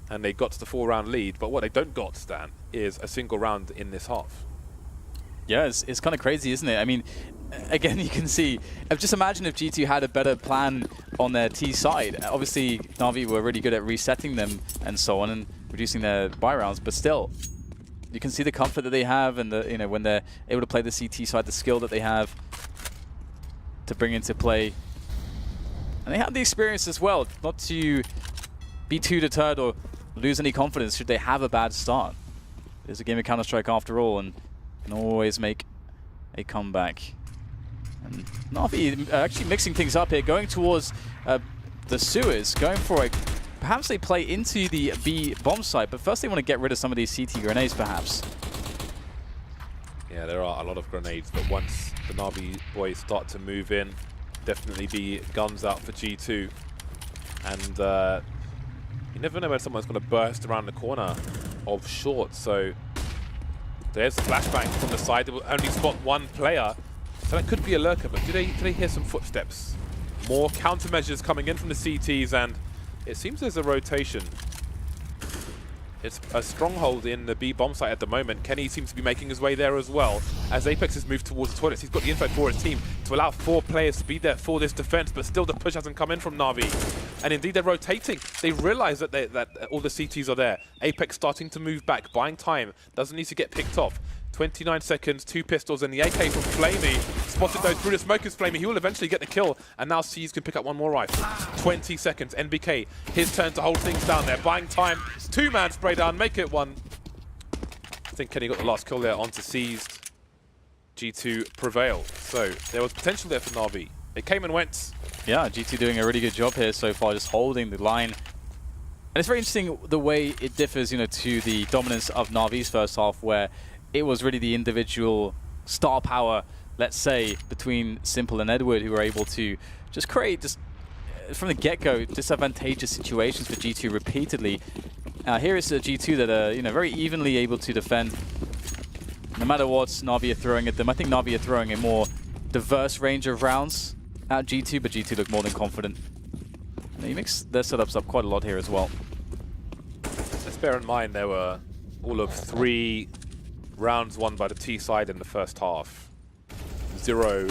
And they got the 4-round lead, but what they don't got, Stan, is a single round in this half. Yeah, it's kind of crazy, isn't it? I mean, again, you can see, just imagine if G2 had a better plan on their T side. Obviously, NAVI were really good at resetting them and so on, and reducing their buy rounds, but still, you can see the comfort that they have, and the, you know, when they're able to play the CT side, the skill that they have to bring into play. And they have the experience as well, not to be too deterred or lose any confidence should they have a bad start. It is a game of Counter-Strike after all, and can always make a comeback. And NAVI actually mixing things up here, going towards the sewers, going for a... Perhaps they play into the B bomb site, but first they want to get rid of some of these CT grenades, perhaps. Yeah, there are a lot of grenades, but once the NAVI boys start to move in, definitely be guns out for G2. And you never know when someone's going to burst around the corner of short, so there's a flashbang from the side. They will only spot one player. So that could be a lurker, but do they hear some footsteps? More countermeasures coming in from the CTs, and it seems there's a rotation. It's a stronghold in the B bomb site at the moment. Kenny seems to be making his way there as well. As Apex has moved towards the toilets, he's got the info for his team to allow 4 players to be there for this defense, but still the push hasn't come in from Na'Vi. And indeed, they're rotating. They realize that all the CTs are there. Apex starting to move back, buying time. Doesn't need to get picked off. 29 seconds, 2 pistols, and the AK from Flamey. Spotted though through the smoke is Flamey. He will eventually get the kill, and now C's can pick up one more rifle. 20 seconds, NBK, his turn to hold things down there. Buying time, 2-man spray down, make it 1. I think Kenny got the last kill there onto Seized. G2 prevail. So there was potential there for Na'Vi. It came and went. Yeah, G2 doing a really good job here so far, just holding the line. And it's very interesting the way it differs, you know, to the dominance of Na'Vi's first half, where it was really the individual star power, let's say, between Simple and Edward, who were able to just create, just from the get-go, disadvantageous situations for G2 repeatedly. Here is a G2 that are, you know, very evenly able to defend, no matter what Na'Vi are throwing at them. I think Na'Vi are throwing a more diverse range of rounds at G2, but G2 look more than confident. And they mix their setups up quite a lot here as well. Let's bear in mind there were all of 3 rounds won by the T side in the first half. 0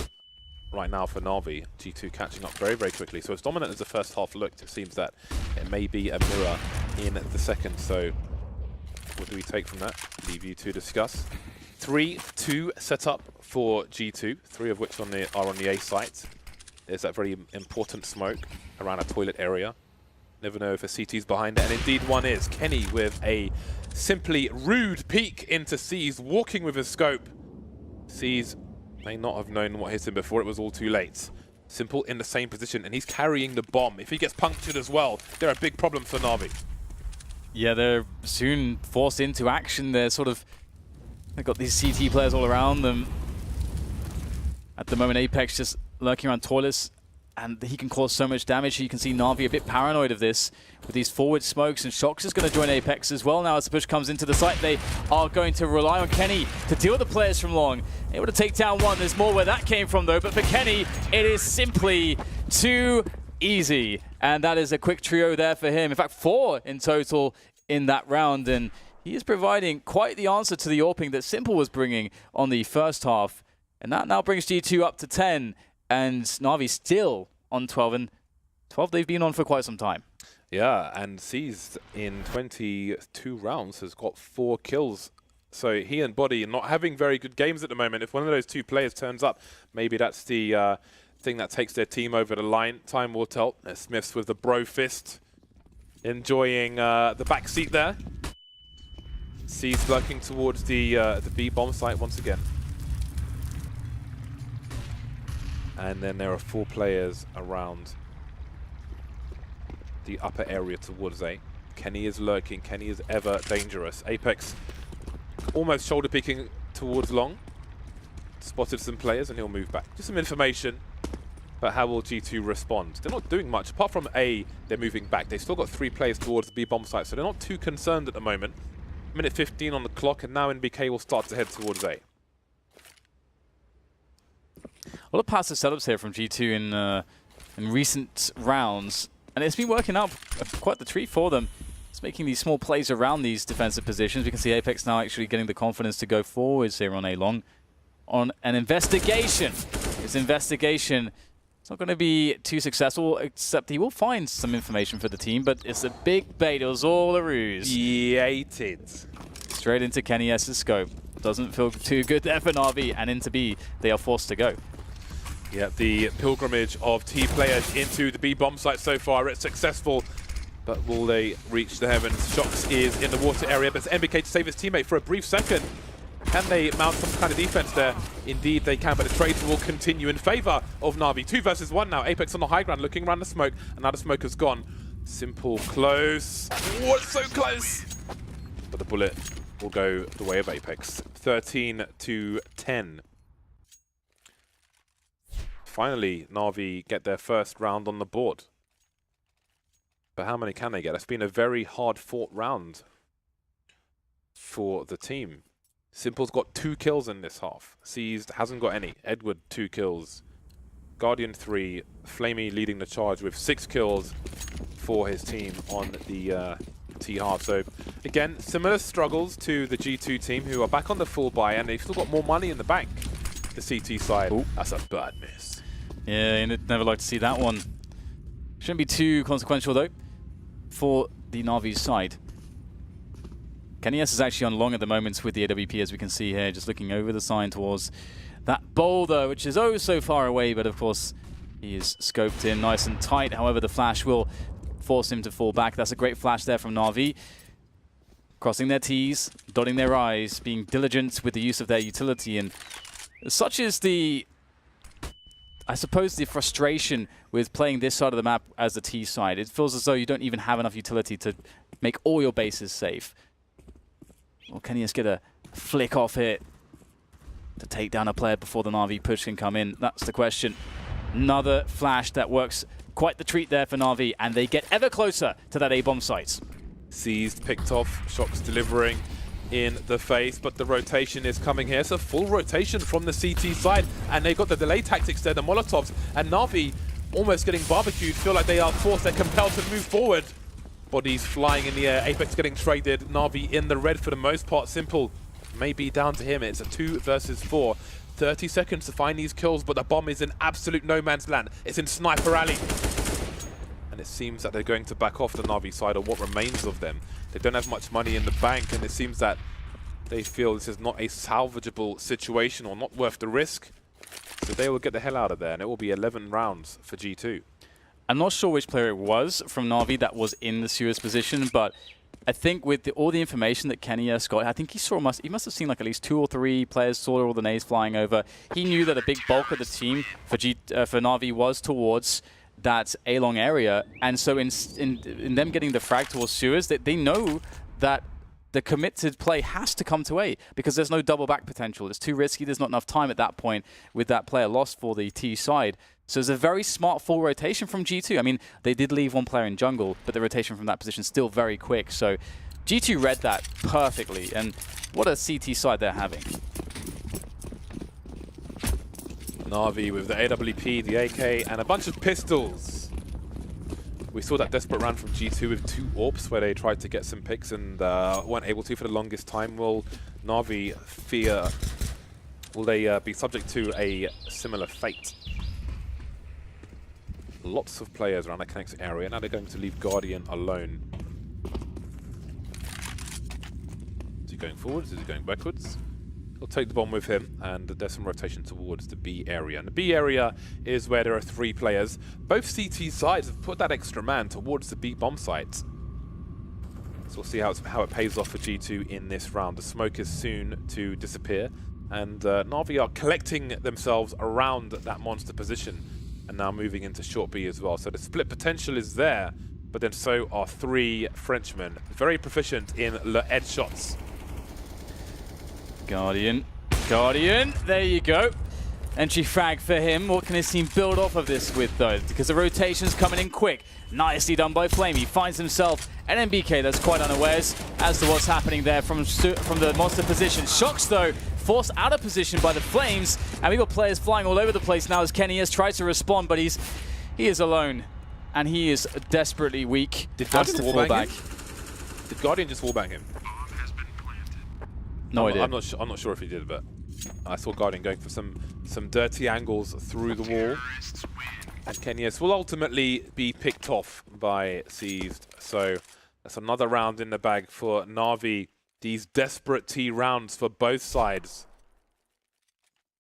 right now for Na'Vi. G2 catching up very, very quickly. So as dominant as the first half looked, it seems that it may be a mirror in the second. So what do we take from that? Leave you to discuss. 3-2 setup for G2, 3 of which are on the A site. There's that very important smoke around a toilet area. Never know if a CT's behind it, and indeed one is. Kenny with a simply rude peek into C's, walking with his scope. C's may not have known what hit him before, it was all too late. Simple in the same position, and he's carrying the bomb. If he gets punctured as well, they're a big problem for Na'Vi. Yeah, they're soon forced into action. They've got these CT players all around them. At the moment, Apex just lurking around toilets, and he can cause so much damage. You can see Na'Vi a bit paranoid of this with these forward smokes, and Shock's is going to join Apex as well now as the push comes into the site. They are going to rely on Kenny to deal with the players from long. Able to take down one. There's more where that came from though, but for Kenny, it is simply too easy. And that is a quick trio there for him. In fact, 4 in total in that round, and he is providing quite the answer to the AWPing that Simple was bringing on the first half. And that now brings G2 up to 10. And Na'Vi still on 12, and 12 they've been on for quite some time. Yeah, and Seized in 22 rounds has got 4 kills. So he and Body not having very good games at the moment. If one of those 2 players turns up, maybe that's the thing that takes their team over the line. Time will tell. Smiths with the bro fist, enjoying the back seat there. Seized lurking towards the B bomb site once again. And then there are 4 players around the upper area towards A. Kenny is lurking. Kenny is ever dangerous. Apex almost shoulder peeking towards long. Spotted some players and he'll move back. Just some information. But how will G2 respond? They're not doing much. Apart from A, they're moving back. They've still got 3 players towards the B bomb site, so they're not too concerned at the moment. Minute 15 on the clock, and now NBK will start to head towards A. A lot of passive setups here from G2 in recent rounds, and it's been working out quite the treat for them. It's making these small plays around these defensive positions. We can see Apex now actually getting the confidence to go forwards here on A long. On an investigation. His investigation, it's not going to be too successful, except he will find some information for the team, but it's a big bait. It was all a ruse. Yeeted. Straight into Kenny S's scope. Doesn't feel too good there for Na'Vi, and into B, they are forced to go. Yeah, the pilgrimage of T players into the B bomb site so far, it's successful. But will they reach the heavens? Shocks is in the water area, but it's NBK to save his teammate for a brief second. Can they mount some kind of defense there? Indeed they can, but the trade will continue in favor of Na'Vi. 2 versus 1 now. Apex on the high ground, looking around the smoke, and now the smoke has gone. Simple close. Oh, it's so close! But the bullet will go the way of Apex. 13-10. Finally, Na'Vi get their first round on the board. But how many can they get? It's been a very hard-fought round for the team. Simple's got 2 kills in this half. Seized hasn't got any. Edward, 2 kills. Guardian, 3. Flamey leading the charge with 6 kills for his team on the T half. So again, similar struggles to the G2 team, who are back on the full buy, and they've still got more money in the bank. The CT side. Ooh. That's a bad miss. Yeah, and never like to see that one. Shouldn't be too consequential though for the Navi side. KennyS is actually on long at the moment with the AWP, as we can see here, just looking over the sign towards that boulder, which is oh so far away, but of course he is scoped in nice and tight. However, the flash will force him to fall back. That's a great flash there from Navi. Crossing their T's, dotting their I's, being diligent with the use of their utility. And such is the, I suppose, the frustration with playing this side of the map as the T side. It feels as though you don't even have enough utility to make all your bases safe. Well, can you just get a flick off here to take down a player before the Navi push can come in? That's the question. Another flash that works quite the treat there for Navi, and they get ever closer to that A-bomb site. Seized, picked off, Shocks delivering in the face, but the rotation is coming here. It's a full rotation from the CT side, and they've got the delay tactics there, the Molotovs, and Navi almost getting barbecued, feel like they are forced, they're compelled to move forward. Bodies flying in the air, Apex getting traded, Navi in the red for the most part. Simple may be down to him. It's a 2 versus 4. 30 seconds to find these kills, but the bomb is in absolute no man's land. It's in Sniper Alley. And it seems that they're going to back off the Navi side, or what remains of them. They don't have much money in the bank, and it seems that they feel this is not a salvageable situation, or not worth the risk. So they will get the hell out of there, and it will be 11 rounds for G2. I'm not sure which player it was from Navi that was in the serious position, but I think with all the information that KennyS got, I think he must have seen like at least 2 or 3 players, saw all the nades flying over. He knew that a big bulk of the team for Navi was towards that A-long area, and so in them getting the frag towards sewers, they know that the committed play has to come to A, because there's no double back potential. It's too risky. There's not enough time at that point with that player lost for the T side. So it's a very smart full rotation from G2. I mean, they did leave 1 player in jungle, but the rotation from that position is still very quick. So G2 read that perfectly, and what a CT side they're having. Navi with the AWP, the AK, and a bunch of pistols. We saw that desperate run from G2 with 2 AWPs where they tried to get some picks and weren't able to for the longest time. Will Navi fear, will they be subject to a similar fate? Lots of players around that Connect area. Now they're going to leave Guardian alone. Is he going forwards? Is he going backwards? He'll take the bomb with him, and there's some rotation towards the B area. And the B area is where there are 3 players. Both CT sides have put that extra man towards the B bomb site. So we'll see how it pays off for G2 in this round. The smoke is soon to disappear, and Navi are collecting themselves around that monster position, and now moving into short B as well. So the split potential is there, but then so are 3 Frenchmen. Very proficient in le head shots. Guardian, there you go. Entry frag for him. What can his team build off of this with, though? Because the rotation's coming in quick. Nicely done by Flame. He finds himself an MBK that's quite unawares as to what's happening there from the monster position. Shocks, though, forced out of position by the Flames. And we've got players flying all over the place now as KennyS tries to respond, but he is alone. And he is desperately weak. Did Guardian just wallbang him? Did Guardian just wallbang him? No idea. I'm not sure if he did, but I saw Guardian going for some dirty angles through the wall. And KennyS will ultimately be picked off by Seized. So that's another round in the bag for Navi. These desperate T rounds for both sides.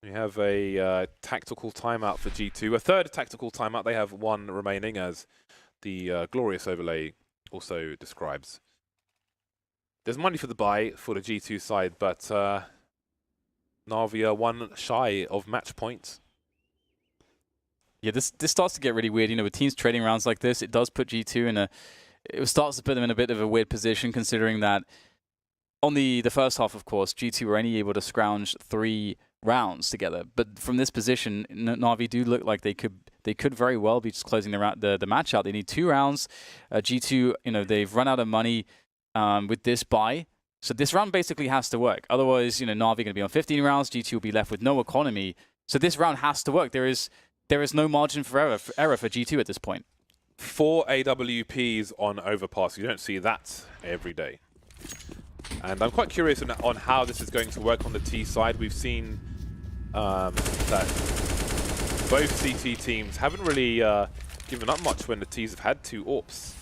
We have a tactical timeout for G2. A third tactical timeout. They have 1 remaining, as the glorious overlay also describes. There's money for the buy for the G2 side, but Navi are 1 shy of match points. Yeah, this starts to get really weird. You know, with teams trading rounds like this, it does put G2 in it starts to put them in a bit of a weird position, considering that on the first half, of course, G2 were only able to scrounge 3 rounds together. But from this position, Navi do look like they could very well be just closing the match out. They need 2 rounds. G2, you know, they've run out of money with this buy. So this round basically has to work. Otherwise, you know, NAVI going to be on 15 rounds. G2 will be left with no economy. So this round has to work. There is no margin for error for G2 at this point. 4 AWPs on Overpass. You don't see that every day. And I'm quite curious on how this is going to work on the T side. We've seen that both CT teams haven't really given up much when the Ts have had 2 AWPs.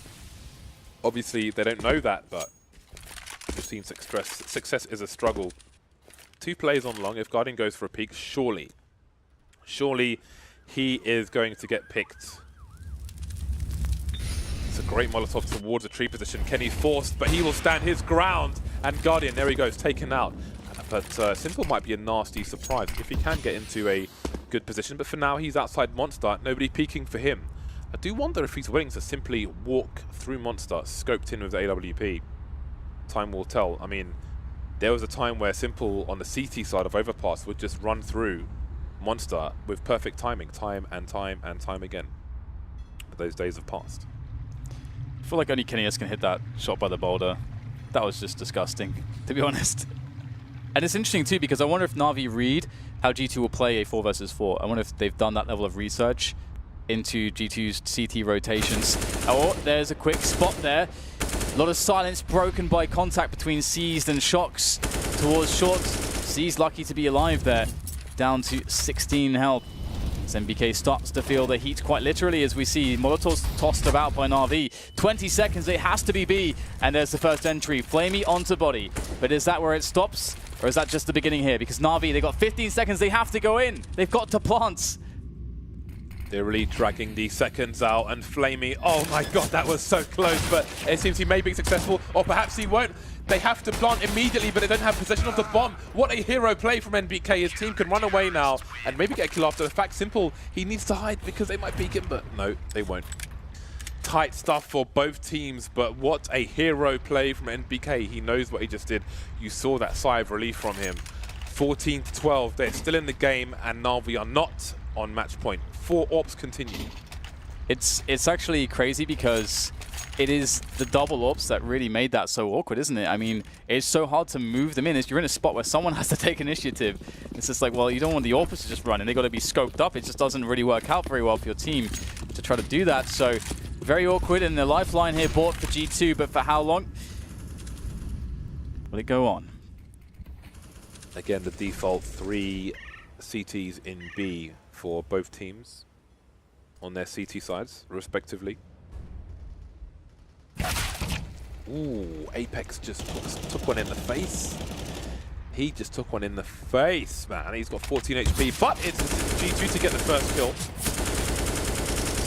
Obviously, they don't know that, but we've seen success is a struggle. 2 plays on long. If Guardian goes for a peek, surely he is going to get picked. It's a great Molotov towards a tree position. Kenny's forced, but he will stand his ground. And Guardian, there he goes, taken out. But Simple might be a nasty surprise if he can get into a good position. But for now, he's outside Monster. Nobody peeking for him. I do wonder if he's willing to simply walk through Monster, scoped in with the AWP. Time will tell. I mean, there was a time where Simple on the CT side of Overpass would just run through Monster with perfect timing, time and time and time again. But those days have passed. I feel like only Kenny can hit that shot by the boulder. That was just disgusting, to be honest. And it's interesting too, because I wonder if Na'Vi read how G2 will play a 4 versus 4. I wonder if they've done that level of research into G2's CT rotations. Oh, there's a quick spot there. A lot of silence broken by contact between Seized and Shocks towards short. Seized lucky to be alive there, down to 16 health. As NBK starts to feel the heat quite literally as we see Molotovs tossed about by Na'Vi. 20 seconds, it has to be B, and there's the first entry. Flamey onto body, but is that where it stops? Or is that just the beginning here? Because Na'Vi, they've got 15 seconds, they have to go in. They've got to plant. They're really dragging these seconds out, and Flamey, oh my god, that was so close, but it seems he may be successful, or perhaps he won't. They have to plant immediately, but they don't have possession of the bomb. What a hero play from NBK. His team can run away now and maybe get a kill after the fact. Simple, he needs to hide because they might peek him, but no, they won't. Tight stuff for both teams, but what a hero play from NBK. He knows what he just did. You saw that sigh of relief from him. 14-12, they're still in the game, and Na'Vi are not on match point. 4 AWPs continue. It's actually crazy because it is the double AWPs that really made that so awkward, isn't it? I mean, it's so hard to move them in. You're in a spot where someone has to take initiative. It's just like, well, you don't want the AWPs to just run, and they've got to be scoped up. It just doesn't really work out very well for your team to try to do that. So very awkward, and the lifeline here bought for G2, but for how long will it go on? Again, the default 3 CTs in B for both teams on their CT sides, respectively. Ooh, Apex just took one in the face. He just took one in the face, man. He's got 14 HP, but it's G2 to get the first kill.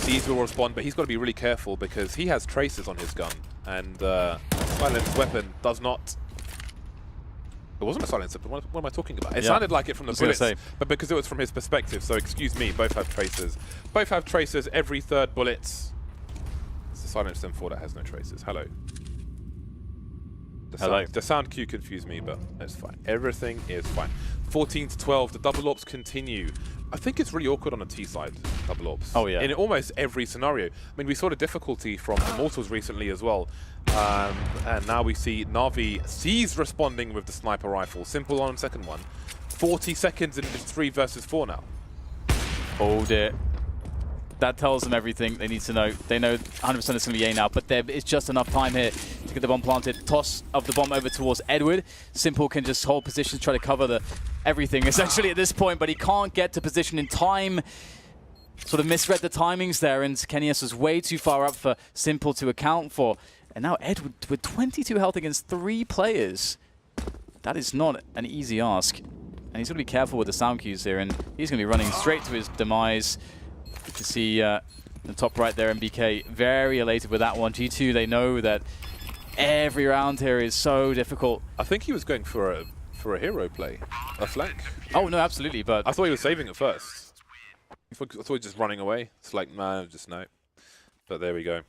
Seized will respond, but he's got to be really careful because he has traces on his gun, and silenced weapon does not. It wasn't a silencer, but what am I talking about? It sounded like it from the bullets, but because it was from his perspective, so excuse me, both have tracers. Both have tracers every 3rd bullet. It's the silenced M4 that has no tracers. Hello. The sound cue confused me, but it's fine. Everything is fine. 14-12, the double AWPs continue. I think it's really awkward on the T side, double AWPs. Oh yeah. In almost every scenario. I mean, we saw the difficulty from Immortals recently as well. And now we see Na'Vi Seized responding with the sniper rifle. Simple on second one. 40 seconds and it's 3 versus 4 now. Hold it. That tells them everything they need to know. They know 100% it's going to be A now, but there is just enough time here to get the bomb planted. Toss of the bomb over towards Edward. Simple can just hold position, try to cover everything essentially at this point, but he can't get to position in time. Sort of misread the timings there, and Kenius was way too far up for Simple to account for. And now Edward with 22 health against 3 players. That is not an easy ask. And he's got to be careful with the sound cues here, and he's going to be running straight to his demise. You can see the top right there, MBK very elated with that one. G2, they know that every round here is so difficult. I think he was going for a hero play, a flank. Oh no, absolutely, but I thought he was saving it first. I thought he was just running away. It's like, man, just no. But there we go.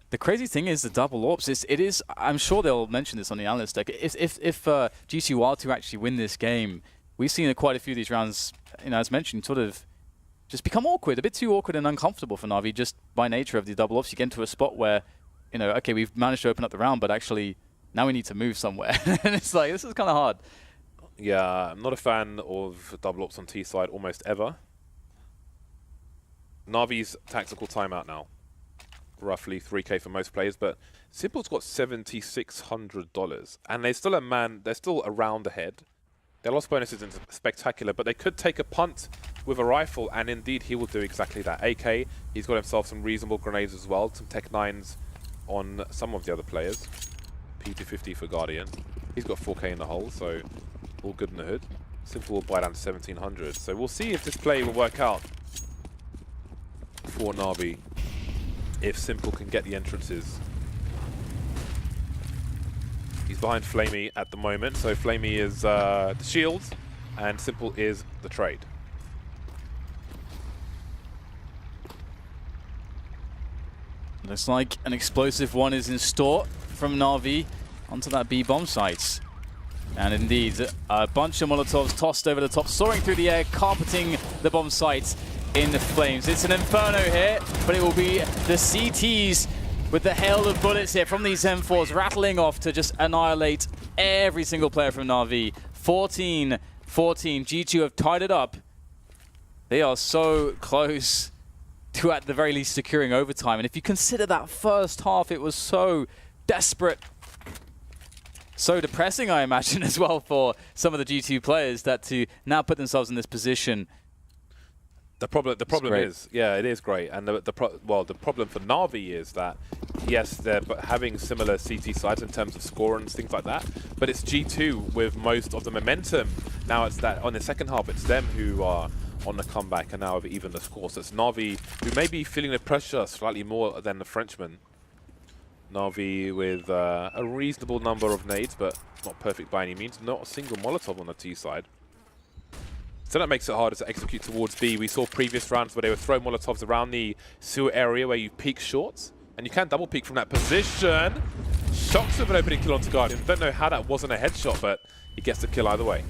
The crazy thing is the double AWPs. It is. I'm sure they'll mention this on the analyst deck. If G2 are to actually win this game, we've seen quite a few of these rounds, as mentioned, sort of just become awkward, a bit too awkward and uncomfortable for Na'Vi just by nature of the double AWPs. You get into a spot where, okay, we've managed to open up the round, but actually now we need to move somewhere. And it's like, this is kind of hard. Yeah, I'm not a fan of double ops on T side almost ever. Navi's tactical timeout now. Roughly 3K for most players, but Simple's got $7,600. And they're still they're still around ahead. Their loss bonus isn't spectacular, but they could take a punt with a rifle, and indeed he will do exactly that. AK, he's got himself some reasonable grenades as well, some Tech 9s on some of the other players. P250 for Guardian. He's got 4K in the hole, so all good in the hood. Simple will buy down to 1,700. So we'll see if this play will work out for Navi, if Simple can get the entrances. He's behind Flamey at the moment, so Flamey is the shield, and Simple is the trade. Looks like an explosive one is in store from Navi onto that B bomb site. And indeed, a bunch of Molotovs tossed over the top, soaring through the air, carpeting the bomb site in the flames. It's an inferno here, but it will be the CTs with the hail of bullets here from these M4s rattling off to just annihilate every single player from Navi. 14-14. G2 have tied it up. They are so close to at the very least securing overtime. And if you consider that first half, it was so desperate. So depressing, I imagine, as well for some of the G2 players that to now put themselves in this position. The problem is, yeah, it is great, and the problem for Navi is that yes, they're having similar CT sides in terms of score and things like that, but it's G2 with most of the momentum. Now it's that on the second half, it's them who are on the comeback and now have even the score. So it's Navi who may be feeling the pressure slightly more than the Frenchman. Navi with a reasonable number of nades, but not perfect by any means. Not a single Molotov on the T side. So that makes it harder to execute towards B. We saw previous rounds where they would throw Molotovs around the sewer area where you peek shots, and you can double peek from that position. Shocks of an opening kill onto Guardian. Don't know how that wasn't a headshot, but he gets the kill either way.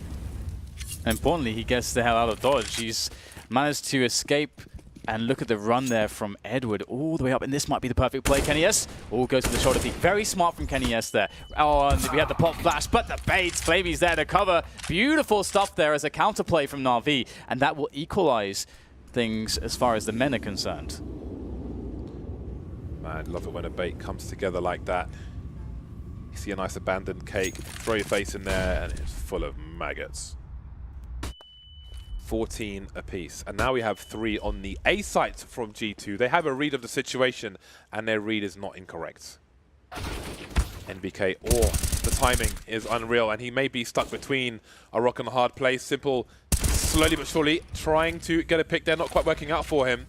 Importantly, he gets the hell out of dodge. He's managed to escape, and look at the run there from Edward all the way up, and this might be the perfect play. Kenny S goes for the shoulder peek. Very smart from Kenny S there. Oh, and we had the pop flash, but the bait. Flamey's there to cover. Beautiful stuff there as a counterplay from Navi, and that will equalize things as far as the men are concerned. Man, love it when a bait comes together like that. You see a nice abandoned cake, throw your face in there, and it's full of maggots. 14 apiece. And now we have 3 on the A site from G2. They have a read of the situation, and their read is not incorrect. NBK, the timing is unreal, and he may be stuck between a rock and a hard place. Simple, slowly but surely, trying to get a pick there, not quite working out for him.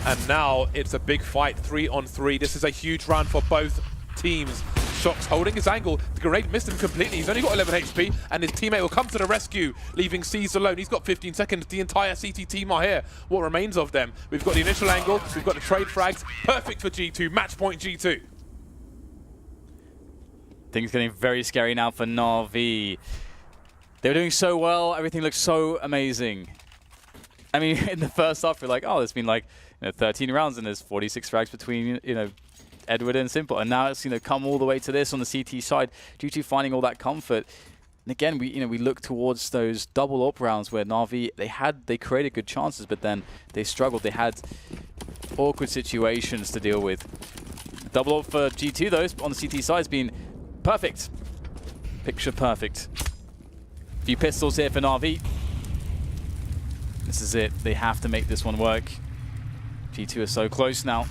And now it's a big fight, 3 on 3. This is a huge round for both teams. Shocks holding his angle. The grenade missed him completely. He's only got 11 HP, and his teammate will come to the rescue, leaving C's alone. He's got 15 seconds. The entire CT team are here. What remains of them? We've got the initial angle. We've got the trade frags. Perfect for G2. Match point G2. Things getting very scary now for Navi. They were doing so well. Everything looked so amazing. I mean, in the first half, we're like, oh, there's been like 13 rounds, and there's 46 frags between, Edward and Simple, and now it's come all the way to this on the CT side due to finding all that comfort. And again, we look towards those double up rounds where Navi they created good chances, but then they struggled. They had awkward situations to deal with. Double up for G2 though on the CT side has been perfect, picture perfect. A few pistols here for Navi. This is it. They have to make this one work. G2 are so close now.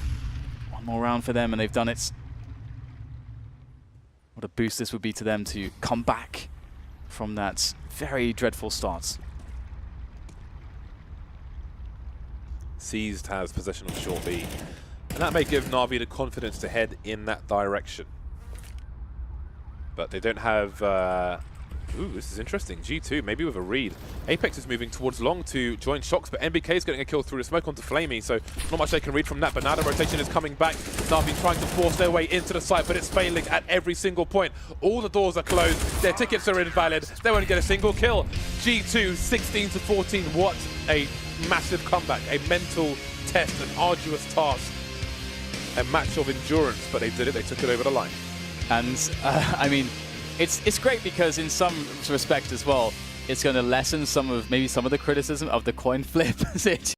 More round for them, and they've done it. What a boost this would be to them to come back from that very dreadful start. Seized has possession of short B, and that may give Navi the confidence to head in that direction. But they don't have... Ooh, this is interesting. G2, maybe with a read. Apex is moving towards long to join Shocks, but NBK is getting a kill through the smoke onto Flamey, so not much they can read from that. But now the rotation is coming back. Navi trying to force their way into the site, but it's failing at every single point. All the doors are closed. Their tickets are invalid. They won't get a single kill. G2, 16-14. What a massive comeback. A mental test, an arduous task. A match of endurance, but they did it. They took it over the line. And I mean, it's great because in some respect as well, it's going to lessen maybe some of the criticism of the coin flip